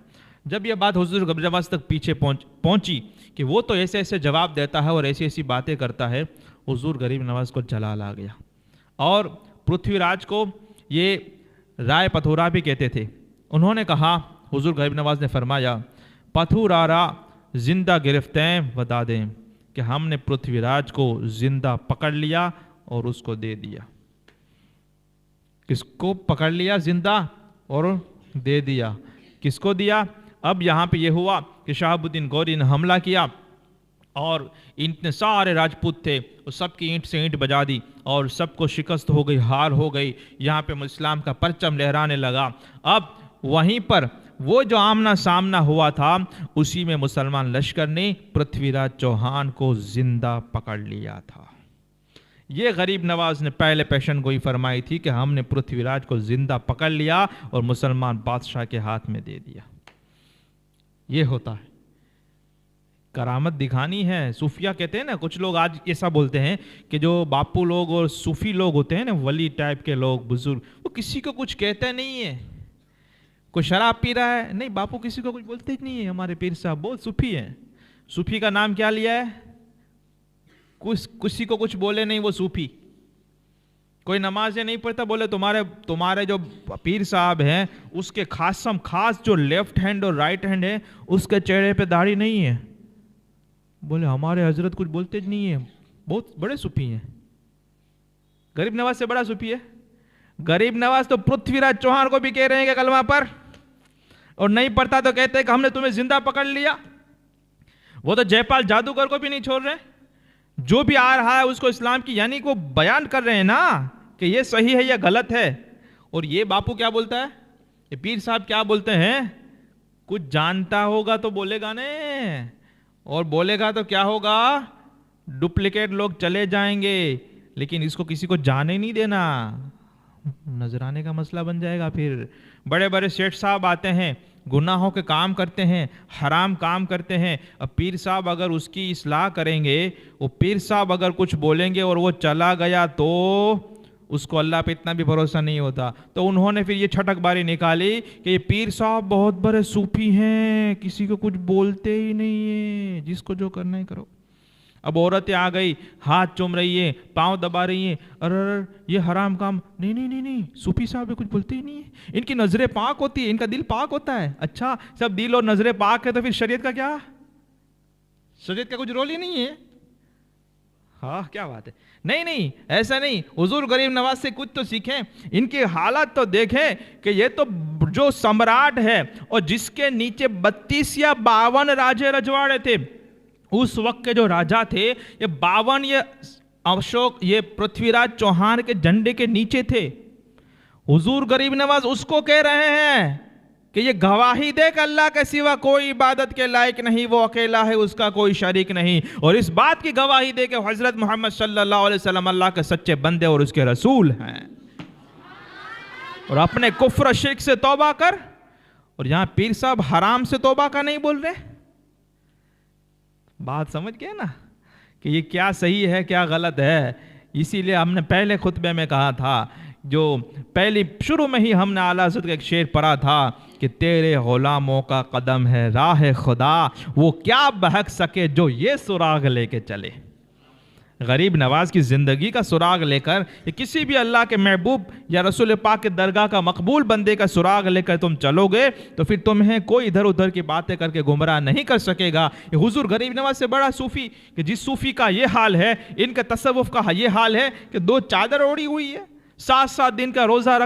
جب یہ بات حضور غریب نواز تک پیچھے پہنچی کہ وہ تو ایسے ایسے جواب دیتا ہے اور ایسی ایسی باتیں کرتا ہے, حضور غریب نواز کو جلال آ گیا. اور پرتھوی راج کو یہ رائے پتھورا بھی کہتے تھے. انہوں نے کہا, حضور غریب نواز نے فرمایا, پتھورارا زندہ گرفتیں بتا دیں, کہ ہم نے پرتھوی راج کو زندہ پکڑ لیا اور اس کو دے دیا. کس کو پکڑ لیا زندہ اور دے دیا, کس کو دیا؟ اب یہاں پہ یہ ہوا کہ شہاب الدین غوری نے حملہ کیا اور اتنے سارے راجپوت تھے, وہ سب کی اینٹ سے اینٹ بجا دی اور سب کو شکست ہو گئی, ہار ہو گئی. یہاں پہ اسلام کا پرچم لہرانے لگا. اب وہیں پر وہ جو آمنا سامنا ہوا تھا, اسی میں مسلمان لشکر نے پرتھوی راج چوہان کو زندہ پکڑ لیا تھا. یہ غریب نواز نے پہلے پیشن گوئی فرمائی تھی کہ ہم نے پرتھوی راج کو زندہ پکڑ لیا اور مسلمان بادشاہ کے ہاتھ میں دے دیا. یہ ہوتا ہے, کرامت دکھانی ہے. صوفیہ کہتے ہیں نا, کچھ لوگ آج ایسا بولتے ہیں کہ جو باپو لوگ اور صوفی لوگ ہوتے ہیں نا, ولی ٹائپ کے لوگ بزرگ, وہ کسی کو کچھ کہتے نہیں ہے. کوئی شراب پی رہا ہے, نہیں باپو کسی کو کچھ بولتے ہی نہیں ہے. ہمارے پیر صاحب بہت صوفی ہیں. صوفی کا نام کیا لیا ہے؟ کسی کو کچھ بولے نہیں وہ صوفی. کوئی نمازیں نہیں پڑھتا, بولے تمہارے جو پیر صاحب ہیں اس کے خاص جو لیفٹ ہینڈ اور رائٹ ہینڈ ہے اس کے چہرے پہ داڑھی نہیں ہے. بولے ہمارے حضرت کچھ بولتے نہیں ہیں, بہت بڑے صوفی ہیں. غریب نواز سے بڑا صوفی ہے. غریب نواز تو پرتھوی راج چوہان کو بھی کہہ رہے ہیں کہ کلمہ پر, اور نہیں پڑھتا تو کہتے ہیں کہ ہم نے تمہیں زندہ پکڑ لیا. وہ تو جے پال جادوگر کو بھی نہیں چھوڑ رہے. جو بھی آ رہا ہے اس کو اسلام کی یعنی کو بیان کر رہے ہیں نا کہ یہ صحیح ہے یا غلط ہے. اور یہ باپو کیا بولتا ہے, یہ پیر صاحب کیا بولتے ہیں, کچھ جانتا ہوگا تو بولے گا نا, اور بولے گا تو کیا ہوگا, ڈپلیکیٹ لوگ چلے جائیں گے, لیکن اس کو کسی کو جانے نہیں دینا. نظرانے کا مسئلہ بن جائے گا. پھر بڑے بڑے شیخ صاحب آتے ہیں, گناہوں کے کام کرتے ہیں, حرام کام کرتے ہیں. اب پیر صاحب اگر اس کی اصلاح کریں گے, وہ پیر صاحب اگر کچھ بولیں گے اور وہ چلا گیا تو اس کو اللہ پہ اتنا بھی بھروسہ نہیں ہوتا. تو انہوں نے پھر یہ چھٹک باری نکالی کہ یہ پیر صاحب بہت بڑے صوفی ہیں, کسی کو کچھ بولتے ہی نہیں ہیں, جس کو جو کرنا ہے کرو. اب عورتیں آ گئی, ہاتھ چوم رہی ہیں, پاؤں دبا رہی ہیں, ارر یہ حرام کام, نہیں صوفی صاحب کچھ بولتے ہی نہیں ہیں. ان کی نظریں پاک ہوتی ہے, ان کا دل پاک ہوتا ہے. اچھا سب دل اور نظریں پاک ہے تو پھر شریعت کا کیا, شریعت کا کچھ رول ہی نہیں ہے. ہاں کیا بات ہے. نہیں ایسا نہیں. حضور غریب نواز سے کچھ تو سیکھیں, ان کی حالت تو دیکھیں کہ یہ تو جو سمراٹ ہے اور جس کے نیچے 32 یا 52 راجے رجواڑے تھے, اس وقت کے جو راجا تھے یہ 52 یہ اشوک یہ پرتھوی راج چوہان کے جھنڈے کے نیچے تھے. حضور غریب نواز اس کو کہہ رہے ہیں کہ یہ گواہی دے کہ اللہ کے سوا کوئی عبادت کے لائق نہیں, وہ اکیلا ہے, اس کا کوئی شریک نہیں. اور اس بات کی گواہی دے کہ حضرت محمد صلی اللہ علیہ وسلم اللہ کے سچے بندے اور اس کے رسول ہیں. اور اپنے کفر و شرک سے توبہ کر، اور یہاں پیر صاحب حرام سے توبہ کا نہیں بول رہے. بات سمجھ گئے نا کہ یہ کیا صحیح ہے کیا غلط ہے. اسی لیے ہم نے پہلے خطبے میں کہا تھا، جو پہلی شروع میں ہی ہم نے اعلیٰ حضرت کا ایک شعر پڑھا تھا کہ تیرے غلاموں کا قدم ہے راہ خدا، وہ کیا بہک سکے جو یہ سراغ لے کے چلے. غریب نواز کی زندگی کا سراغ لے کر، یا کسی بھی اللہ کے محبوب یا رسول پاک کے درگاہ کا مقبول بندے کا سراغ لے کر تم چلو گے تو پھر تمہیں کوئی ادھر ادھر کی باتیں کر کے گمراہ نہیں کر سکے گا. یہ حضور غریب نواز سے بڑا صوفی کہ جس صوفی کا یہ حال ہے، ان کا تصوف کا یہ حال ہے کہ 2 چادر اوڑی ہوئی ہے، 7 دن کا روزہ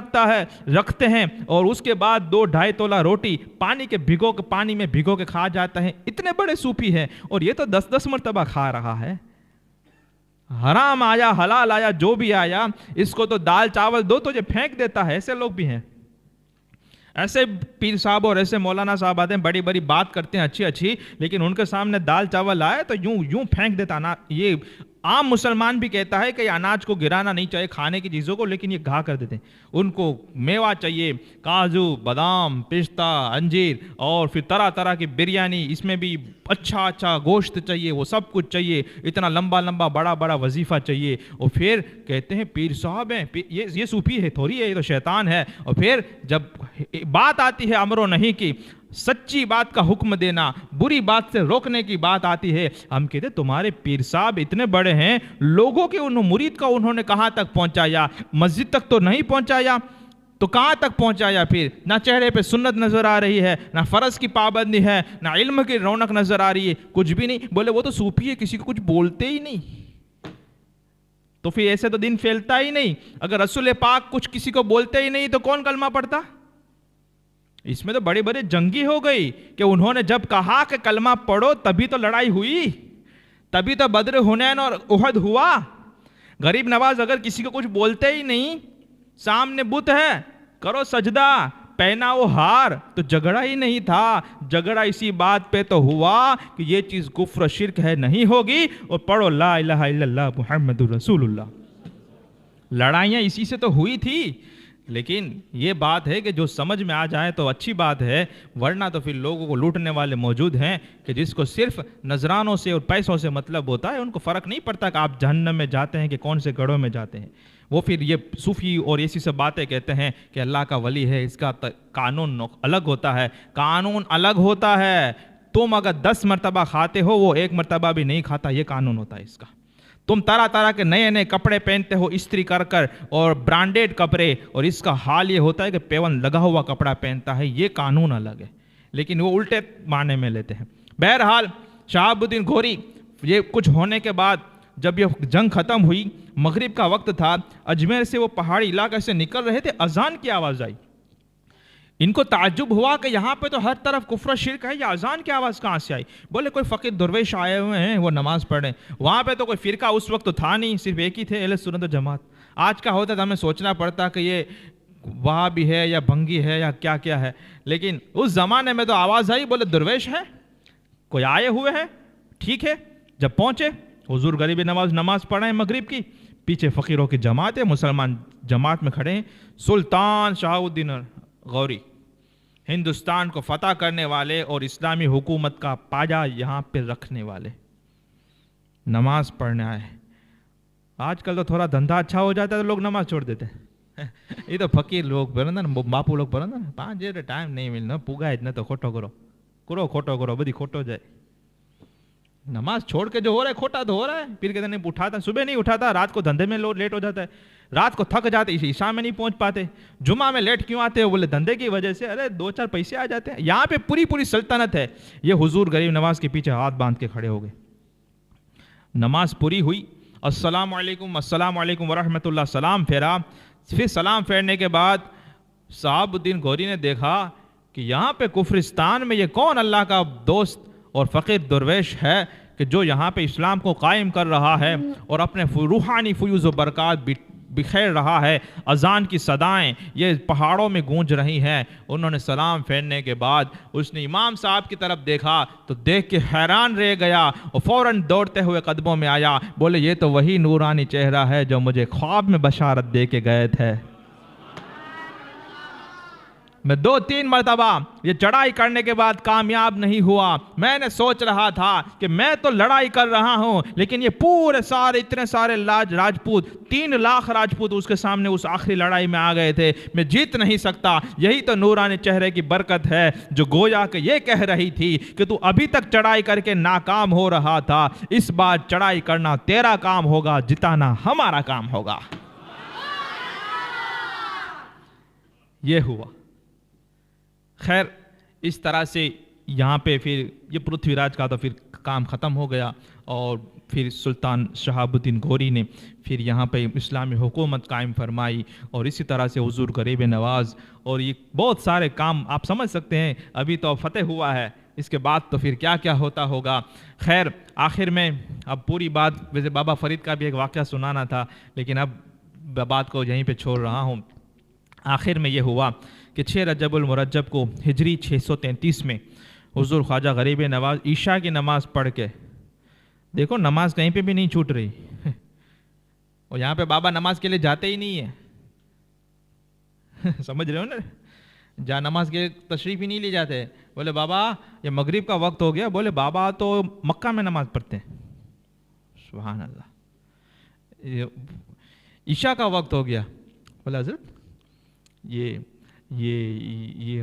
رکھتے ہیں، اور اس کے بعد 2-2.5 تولہ روٹی پانی میں بھگو کے کھا جاتا ہے. اتنے بڑے صوفی ہیں، اور یہ تو 10 مرتبہ کھا رہا ہے. حرام آیا حلال آیا جو بھی آیا، اس کو تو دال چاول دو تو یہ پھینک دیتا ہے. ایسے لوگ بھی ہیں. ایسے پیر صاحب اور ایسے مولانا صاحب آتے ہیں، بڑی بڑی بات کرتے ہیں اچھی، لیکن ان کے سامنے دال چاول آئے تو یوں پھینک دیتا. یہ عام مسلمان بھی کہتا ہے کہ اناج کو گرانا نہیں چاہیے، کھانے کی چیزوں کو، لیکن یہ گھا کر دیتے ہیں. ان کو میوہ چاہیے، کاجو، بادام، پستہ، انجیر، اور پھر طرح طرح کی بریانی، اس میں بھی اچھا گوشت چاہیے، وہ سب کچھ چاہیے، اتنا لمبا بڑا وظیفہ چاہیے. اور پھر کہتے ہیں پیر صاحب ہیں، یہ صوفی ہے تھوڑی ہے، یہ تو شیطان ہے. اور پھر جب بات آتی ہے امر و نہی کی، سچی بات کا حکم دینا، بری بات سے روکنے کی بات آتی ہے، ہم کہتے تمہارے پیر صاحب اتنے بڑے ہیں، لوگوں کے مرید کا انہوں نے کہاں تک پہنچایا؟ مسجد تک تو نہیں پہنچایا، تو کہاں تک پہنچایا؟ پھر نہ چہرے پہ سنت نظر آ رہی ہے، نہ فرض کی پابندی ہے، نہ علم کی رونق نظر آ رہی ہے، کچھ بھی نہیں. بولے وہ تو صوفی ہے، کسی کو کچھ بولتے ہی نہیں. تو پھر ایسے تو دین پھیلتا ہی نہیں. اگر رسول پاک کچھ کسی کو بولتے ہی نہیں تو کون کلمہ پڑھتا؟ اس میں تو بڑے بڑے جنگی ہو گئی کہ انہوں نے جب کہا کہ کلمہ پڑھو تبھی تو لڑائی ہوئی، تبھی تو بدر حنین اور احد ہوا. غریب نواز اگر کسی کو کچھ بولتے ہی نہیں، سامنے بت ہے، کرو سجدہ، پہنا وہ ہار، تو جھگڑا ہی نہیں تھا. جھگڑا اسی بات پہ تو ہوا کہ یہ چیز کفر و شرک ہے، نہیں ہوگی، اور پڑھو لا الہ الا اللہ محمد رسول اللہ. لڑائیاں اسی سے تو ہوئی تھی. لیکن یہ بات ہے کہ جو سمجھ میں آ جائے تو اچھی بات ہے، ورنہ تو پھر لوگوں کو لوٹنے والے موجود ہیں کہ جس کو صرف نذرانوں سے اور پیسوں سے مطلب ہوتا ہے، ان کو فرق نہیں پڑتا کہ آپ جہنم میں جاتے ہیں کہ کون سے گڑھوں میں جاتے ہیں. وہ پھر یہ صوفی اور ایسی سب باتیں کہتے ہیں کہ اللہ کا ولی ہے، اس کا قانون الگ ہوتا ہے. قانون الگ ہوتا ہے. تم اگر 10 مرتبہ کھاتے ہو، وہ 1 مرتبہ بھی نہیں کھاتا، یہ قانون ہوتا ہے اس کا. تم طرح طرح کے نئے کپڑے پہنتے ہو استری کر اور برانڈیڈ کپڑے، اور اس کا حال یہ ہوتا ہے کہ پیون لگا ہوا کپڑا پہنتا ہے، یہ قانون الگ ہے. لیکن وہ الٹے معنی میں لیتے ہیں. بہرحال شہاب الدین گھوری، یہ کچھ ہونے کے بعد جب یہ جنگ ختم ہوئی، مغرب کا وقت تھا، اجمیر سے وہ پہاڑی علاقے سے نکل رہے تھے، اذان کی آواز آئی. ان کو تعجب ہوا کہ یہاں پہ تو ہر طرف کفر و شرک ہے، یہ اذان کی آواز کہاں سے آئی؟ بولے کوئی فقیر درویش آئے ہوئے ہیں، وہ نماز پڑھ رہے ہیں. وہاں پہ تو کوئی فرقہ اس وقت تو تھا نہیں، صرف ایک ہی تھے، اہل سنت و جماعت. آج کا ہوتا تو ہمیں سوچنا پڑتا کہ یہ وہابی ہے یا بھنگی ہے یا کیا ہے. لیکن اس زمانے میں تو آواز آئی، بولے درویش ہے، کوئی آئے ہوئے ہیں. ٹھیک ہے. جب پہنچے، حضور غریب نواز نماز پڑھ رہے ہیں مغرب کی، پیچھے فقیروں کی جماعت ہے، مسلمان جماعت میں کھڑے ہیں. سلطان شہاب الدین غوری، ہندوستان کو فتح کرنے والے اور اسلامی حکومت کا پاجا یہاں پہ رکھنے والے، نماز پڑھنے آئے. آج کل تو تھوڑا دھندا اچھا ہو جاتا ہے تو لوگ نماز چھوڑ دیتے ہیں. یہ تو فقیر لوگ برندہ نا، باپو لوگ برندہ نا، 5 جیسے ٹائم نہیں ملنا، پوگا اتنا تو کھوٹو کرو بدھی کھوٹو جائے. نماز چھوڑ کے جو ہو رہا ہے کھوٹا تو ہو رہا ہے. پھر کہتے نہیں اٹھاتا، صبح نہیں اٹھاتا، رات کو دھندے میں لیٹ ہو جاتا ہے، رات کو تھک جاتے، عشاء میں نہیں پہنچ پاتے. جمعہ میں لیٹ کیوں آتے ہیں؟ بولے دھندے کی وجہ سے. ارے 2-4 پیسے آ جاتے ہیں. یہاں پہ پوری سلطنت ہے. یہ حضور غریب نواز کے پیچھے ہاتھ باندھ کے کھڑے ہو گئے. نماز پوری ہوئی، السلام علیکم ورحمۃ اللہ، سلام پھیرا. پھر سلام پھیرنے کے بعد شہاب الدین گھوری نے دیکھا کہ یہاں پہ کفرستان میں یہ کون اللہ کا دوست اور فقیر درویش ہے کہ جو یہاں پہ اسلام کو قائم کر رہا ہے اور اپنے روحانی فیوز و برکات بکھیر رہا ہے. اذان کی صدائیں یہ پہاڑوں میں گونج رہی ہیں. انہوں نے سلام پھیرنے کے بعد اس نے امام صاحب کی طرف دیکھا تو دیکھ کے حیران رہ گیا اور فوراً دوڑتے ہوئے قدموں میں آیا. بولے یہ تو وہی نورانی چہرہ ہے جو مجھے خواب میں بشارت دے کے گئے تھے. میں 2-3 مرتبہ یہ چڑھائی کرنے کے بعد کامیاب نہیں ہوا. میں نے سوچ رہا تھا کہ میں تو لڑائی کر رہا ہوں لیکن یہ پورے سارے اتنے سارے راجپوت 3 لاکھ راجپوت اس کے سامنے اس آخری لڑائی میں آ گئے تھے, میں جیت نہیں سکتا. یہی تو نورانی چہرے کی برکت ہے جو گویا کہ یہ کہہ رہی تھی کہ تو ابھی تک چڑھائی کر کے ناکام ہو رہا تھا, اس بار چڑھائی کرنا تیرا کام ہوگا, جتانا ہمارا کام ہوگا. یہ ہوا. خیر اس طرح سے یہاں پہ پھر یہ پرتھوی راج کا تو پھر کام ختم ہو گیا, اور پھر سلطان شہاب الدین غوری نے پھر یہاں پہ اسلامی حکومت قائم فرمائی, اور اسی طرح سے حضور غریب نواز, اور یہ بہت سارے کام آپ سمجھ سکتے ہیں. ابھی تو فتح ہوا ہے, اس کے بعد تو پھر کیا کیا ہوتا ہوگا. خیر آخر میں اب پوری بات, ویسے بابا فرید کا بھی ایک واقعہ سنانا تھا لیکن اب بات کو یہیں پہ چھوڑ رہا ہوں. آخر میں یہ ہوا کہ 6 رجب المرجب کو ہجری 633 میں حضور خواجہ غریب نواز عشاء کی نماز پڑھ کے, دیکھو نماز کہیں پہ بھی نہیں چھوٹ رہی, اور یہاں پہ بابا نماز کے لیے جاتے ہی نہیں ہیں, سمجھ رہے ہو نا, جہاں نماز کے تشریف ہی نہیں لے جاتے. بولے بابا یہ مغرب کا وقت ہو گیا, بولے بابا تو مکہ میں نماز پڑھتے ہیں. سبحان اللہ. عشاء کا وقت ہو گیا, بولے حضرت یہ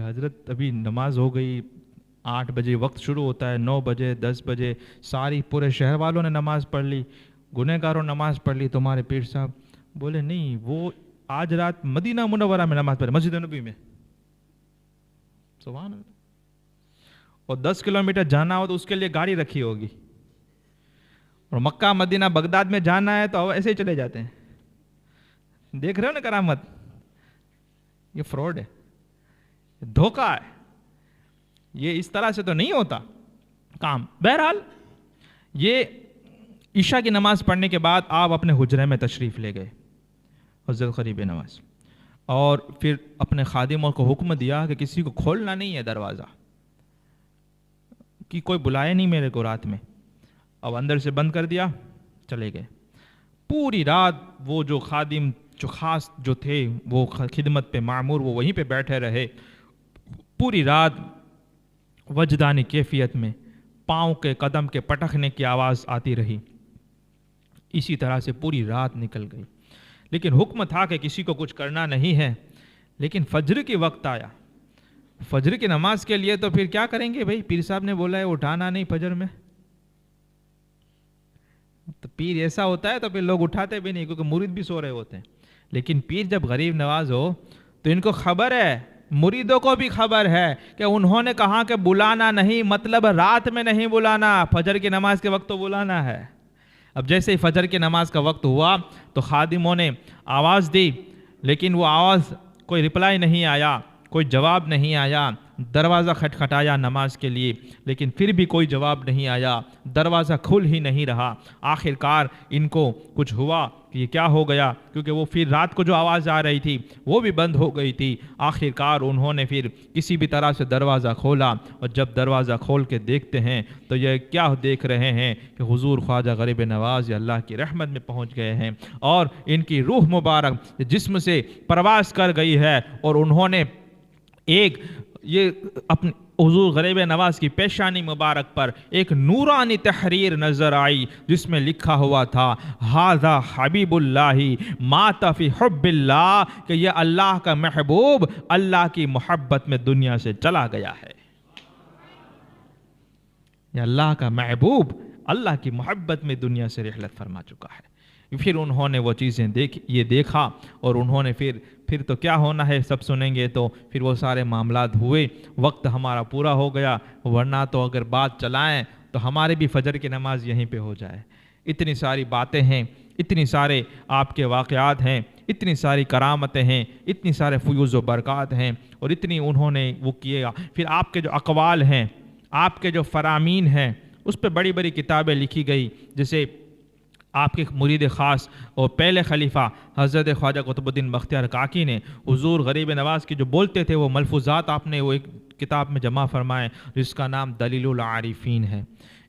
حضرت ابھی نماز ہو گئی, 8 بجے وقت شروع ہوتا ہے, 9 بجے 10 بجے ساری پورے شہر والوں نے نماز پڑھ لی, گنہگاروں نے نماز پڑھ لی, تمہارے پیر صاحب. بولے نہیں, وہ آج رات مدینہ منورہ میں نماز پڑھے, مسجد نبی میں. سبحان اللہ. اور 10 کلومیٹر جانا ہو تو اس کے لیے گاڑی رکھی ہوگی, اور مکہ مدینہ بغداد میں جانا ہے تو ایسے ہی چلے جاتے ہیں. دیکھ رہے ہو نا کرامت, یہ فراڈ ہے, دھوکہ ہے, یہ اس طرح سے تو نہیں ہوتا کام. بہرحال یہ عشاء کی نماز پڑھنے کے بعد آپ اپنے حجرے میں تشریف لے گئے حضرت غریب نواز, اور پھر اپنے خادموں کو حکم دیا کہ کسی کو کھولنا نہیں ہے دروازہ, کہ کوئی بلائے نہیں میرے کو رات میں. اب اندر سے بند کر دیا, چلے گئے. پوری رات وہ جو خادم جو خاص جو تھے وہ خدمت پہ معمور, وہ وہیں پہ بیٹھے رہے. پوری رات وجدانی کیفیت میں پاؤں کے قدم کے پٹکنے کی آواز آتی رہی. اسی طرح سے پوری رات نکل گئی, لیکن حکم تھا کہ کسی کو کچھ کرنا نہیں ہے. لیکن فجر کی وقت آیا, فجر کی نماز کے لیے تو پھر کیا کریں گے بھائی, پیر صاحب نے بولا ہے اٹھانا نہیں فجر میں, تو پیر ایسا ہوتا ہے تو پھر لوگ اٹھاتے بھی نہیں, کیونکہ مرید بھی سو رہے ہوتے ہیں. لیکن پیر جب غریب نواز ہو تو ان کو خبر ہے, مریدوں کو بھی خبر ہے کہ انہوں نے کہا کہ بلانا نہیں, مطلب رات میں نہیں بلانا, فجر کی نماز کے وقت تو بلانا ہے. اب جیسے ہی فجر کی نماز کا وقت ہوا تو خادموں نے آواز دی, لیکن وہ آواز کوئی رپلائی نہیں آیا, کوئی جواب نہیں آیا. دروازہ کھٹکھٹایا نماز کے لیے, لیکن پھر بھی کوئی جواب نہیں آیا, دروازہ کھل ہی نہیں رہا. آخر کار ان کو کچھ ہوا کہ یہ کیا ہو گیا, کیونکہ وہ پھر رات کو جو آواز آ رہی تھی وہ بھی بند ہو گئی تھی. آخر کار انہوں نے پھر کسی بھی طرح سے دروازہ کھولا, اور جب دروازہ کھول کے دیکھتے ہیں تو یہ کیا دیکھ رہے ہیں کہ حضور خواجہ غریب نواز یہ اللہ کی رحمت میں پہنچ گئے ہیں, اور ان کی روح مبارک جسم سے پرواز کر گئی ہے. اور انہوں نے ایک یہ اپنے حضور غریب نواز کی پیشانی مبارک پر ایک نورانی تحریر نظر آئی, جس میں لکھا ہوا تھا ھذا حبیب اللہ مات فی حب اللہ, کہ یہ اللہ کا محبوب اللہ کی محبت میں دنیا سے چلا گیا ہے. یہ اللہ کا محبوب اللہ کی محبت میں دنیا سے رحلت فرما چکا ہے. پھر انہوں نے وہ چیزیں دیکھا, اور انہوں نے پھر تو کیا ہونا ہے سب سنیں گے, تو پھر وہ سارے معاملات ہوئے. وقت ہمارا پورا ہو گیا, ورنہ تو اگر بات چلائیں تو ہمارے بھی فجر کی نماز یہیں پہ ہو جائے. اتنی ساری باتیں ہیں, اتنی سارے آپ کے واقعات ہیں, اتنی ساری کرامتیں ہیں, اتنی سارے فیوز و برکات ہیں, اور اتنی انہوں نے وہ کیے. پھر آپ کے جو اقوال ہیں, آپ کے جو فرامین ہیں, اس پہ بڑی بڑی کتابیں لکھی گئی. جیسے آپ کے مرید خاص اور پہلے خلیفہ حضرت خواجہ قطب الدین بختیار کاکی نے حضور غریب نواز کے جو بولتے تھے وہ ملفوظات آپ نے وہ ایک کتاب میں جمع فرمائے, جس کا نام دلیل العارفین ہے.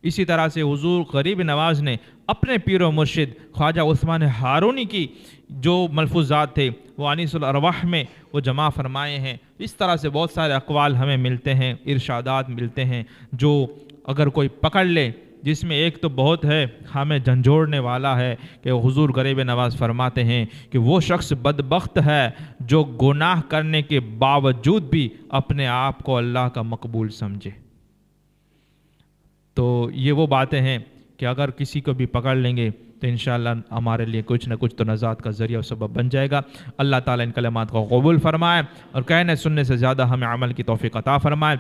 اسی طرح سے حضور غریب نواز نے اپنے پیر و مرشد خواجہ عثمان ہارونی کی جو ملفوظات تھے وہ انیس الارواح میں وہ جمع فرمائے ہیں. اس طرح سے بہت سارے اقوال ہمیں ملتے ہیں، ارشادات ملتے ہیں جو اگر کوئی پکڑ لے، جس میں ایک تو بہت ہے ہمیں جھنجھوڑنے والا ہے کہ حضور غریب نواز فرماتے ہیں کہ وہ شخص بدبخت ہے جو گناہ کرنے کے باوجود بھی اپنے آپ کو اللہ کا مقبول سمجھے. تو یہ وہ باتیں ہیں کہ اگر کسی کو بھی پکڑ لیں گے تو انشاءاللہ ہمارے لیے کچھ نہ کچھ تو نجات کا ذریعہ و سبب بن جائے گا. اللہ تعالیٰ ان کلمات کو قبول فرمائے اور کہنے سننے سے زیادہ ہمیں عمل کی توفیق عطا فرمائے،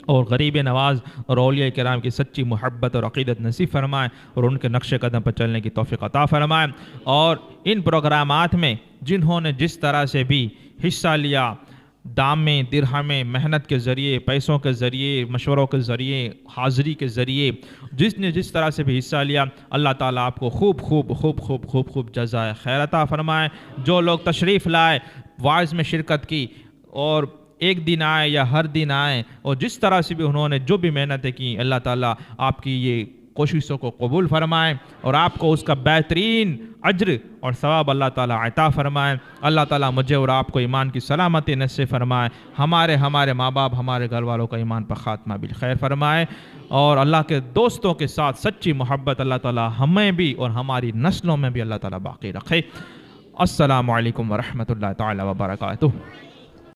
اور غریب نواز اور اولیاء کرام کی سچی محبت اور عقیدت نصیب فرمائے اور ان کے نقش قدم پر چلنے کی توفیق عطا فرمائے. اور ان پروگرامات میں جنہوں نے جس طرح سے بھی حصہ لیا، دامیں درہمیں محنت کے ذریعے، پیسوں کے ذریعے، مشوروں کے ذریعے، حاضری کے ذریعے، جس نے جس طرح سے بھی حصہ لیا، اللہ تعالیٰ آپ کو خوب خوب خوب خوب خوب خوب جزائے خیر عطا فرمائے. جو لوگ تشریف لائے، واعظ میں شرکت کی، اور ایک دن آئے یا ہر دن آئے، اور جس طرح سے بھی انہوں نے جو بھی محنتیں کی، اللہ تعالیٰ آپ کی یہ کوششوں کو قبول فرمائے اور آپ کو اس کا بہترین اجر اور ثواب اللہ تعالیٰ عطا فرمائے. اللہ تعالیٰ مجھے اور آپ کو ایمان کی سلامتی نصیب فرمائے، ہمارے ماں باپ، ہمارے گھر والوں کا ایمان پر خاتمہ بالخیر فرمائے، اور اللہ کے دوستوں کے ساتھ سچی محبت اللہ تعالیٰ ہمیں بھی اور ہماری نسلوں میں بھی اللہ تعالیٰ باقی رکھے. السلام علیکم ورحمۃ اللہ تعالیٰ وبرکاتہ.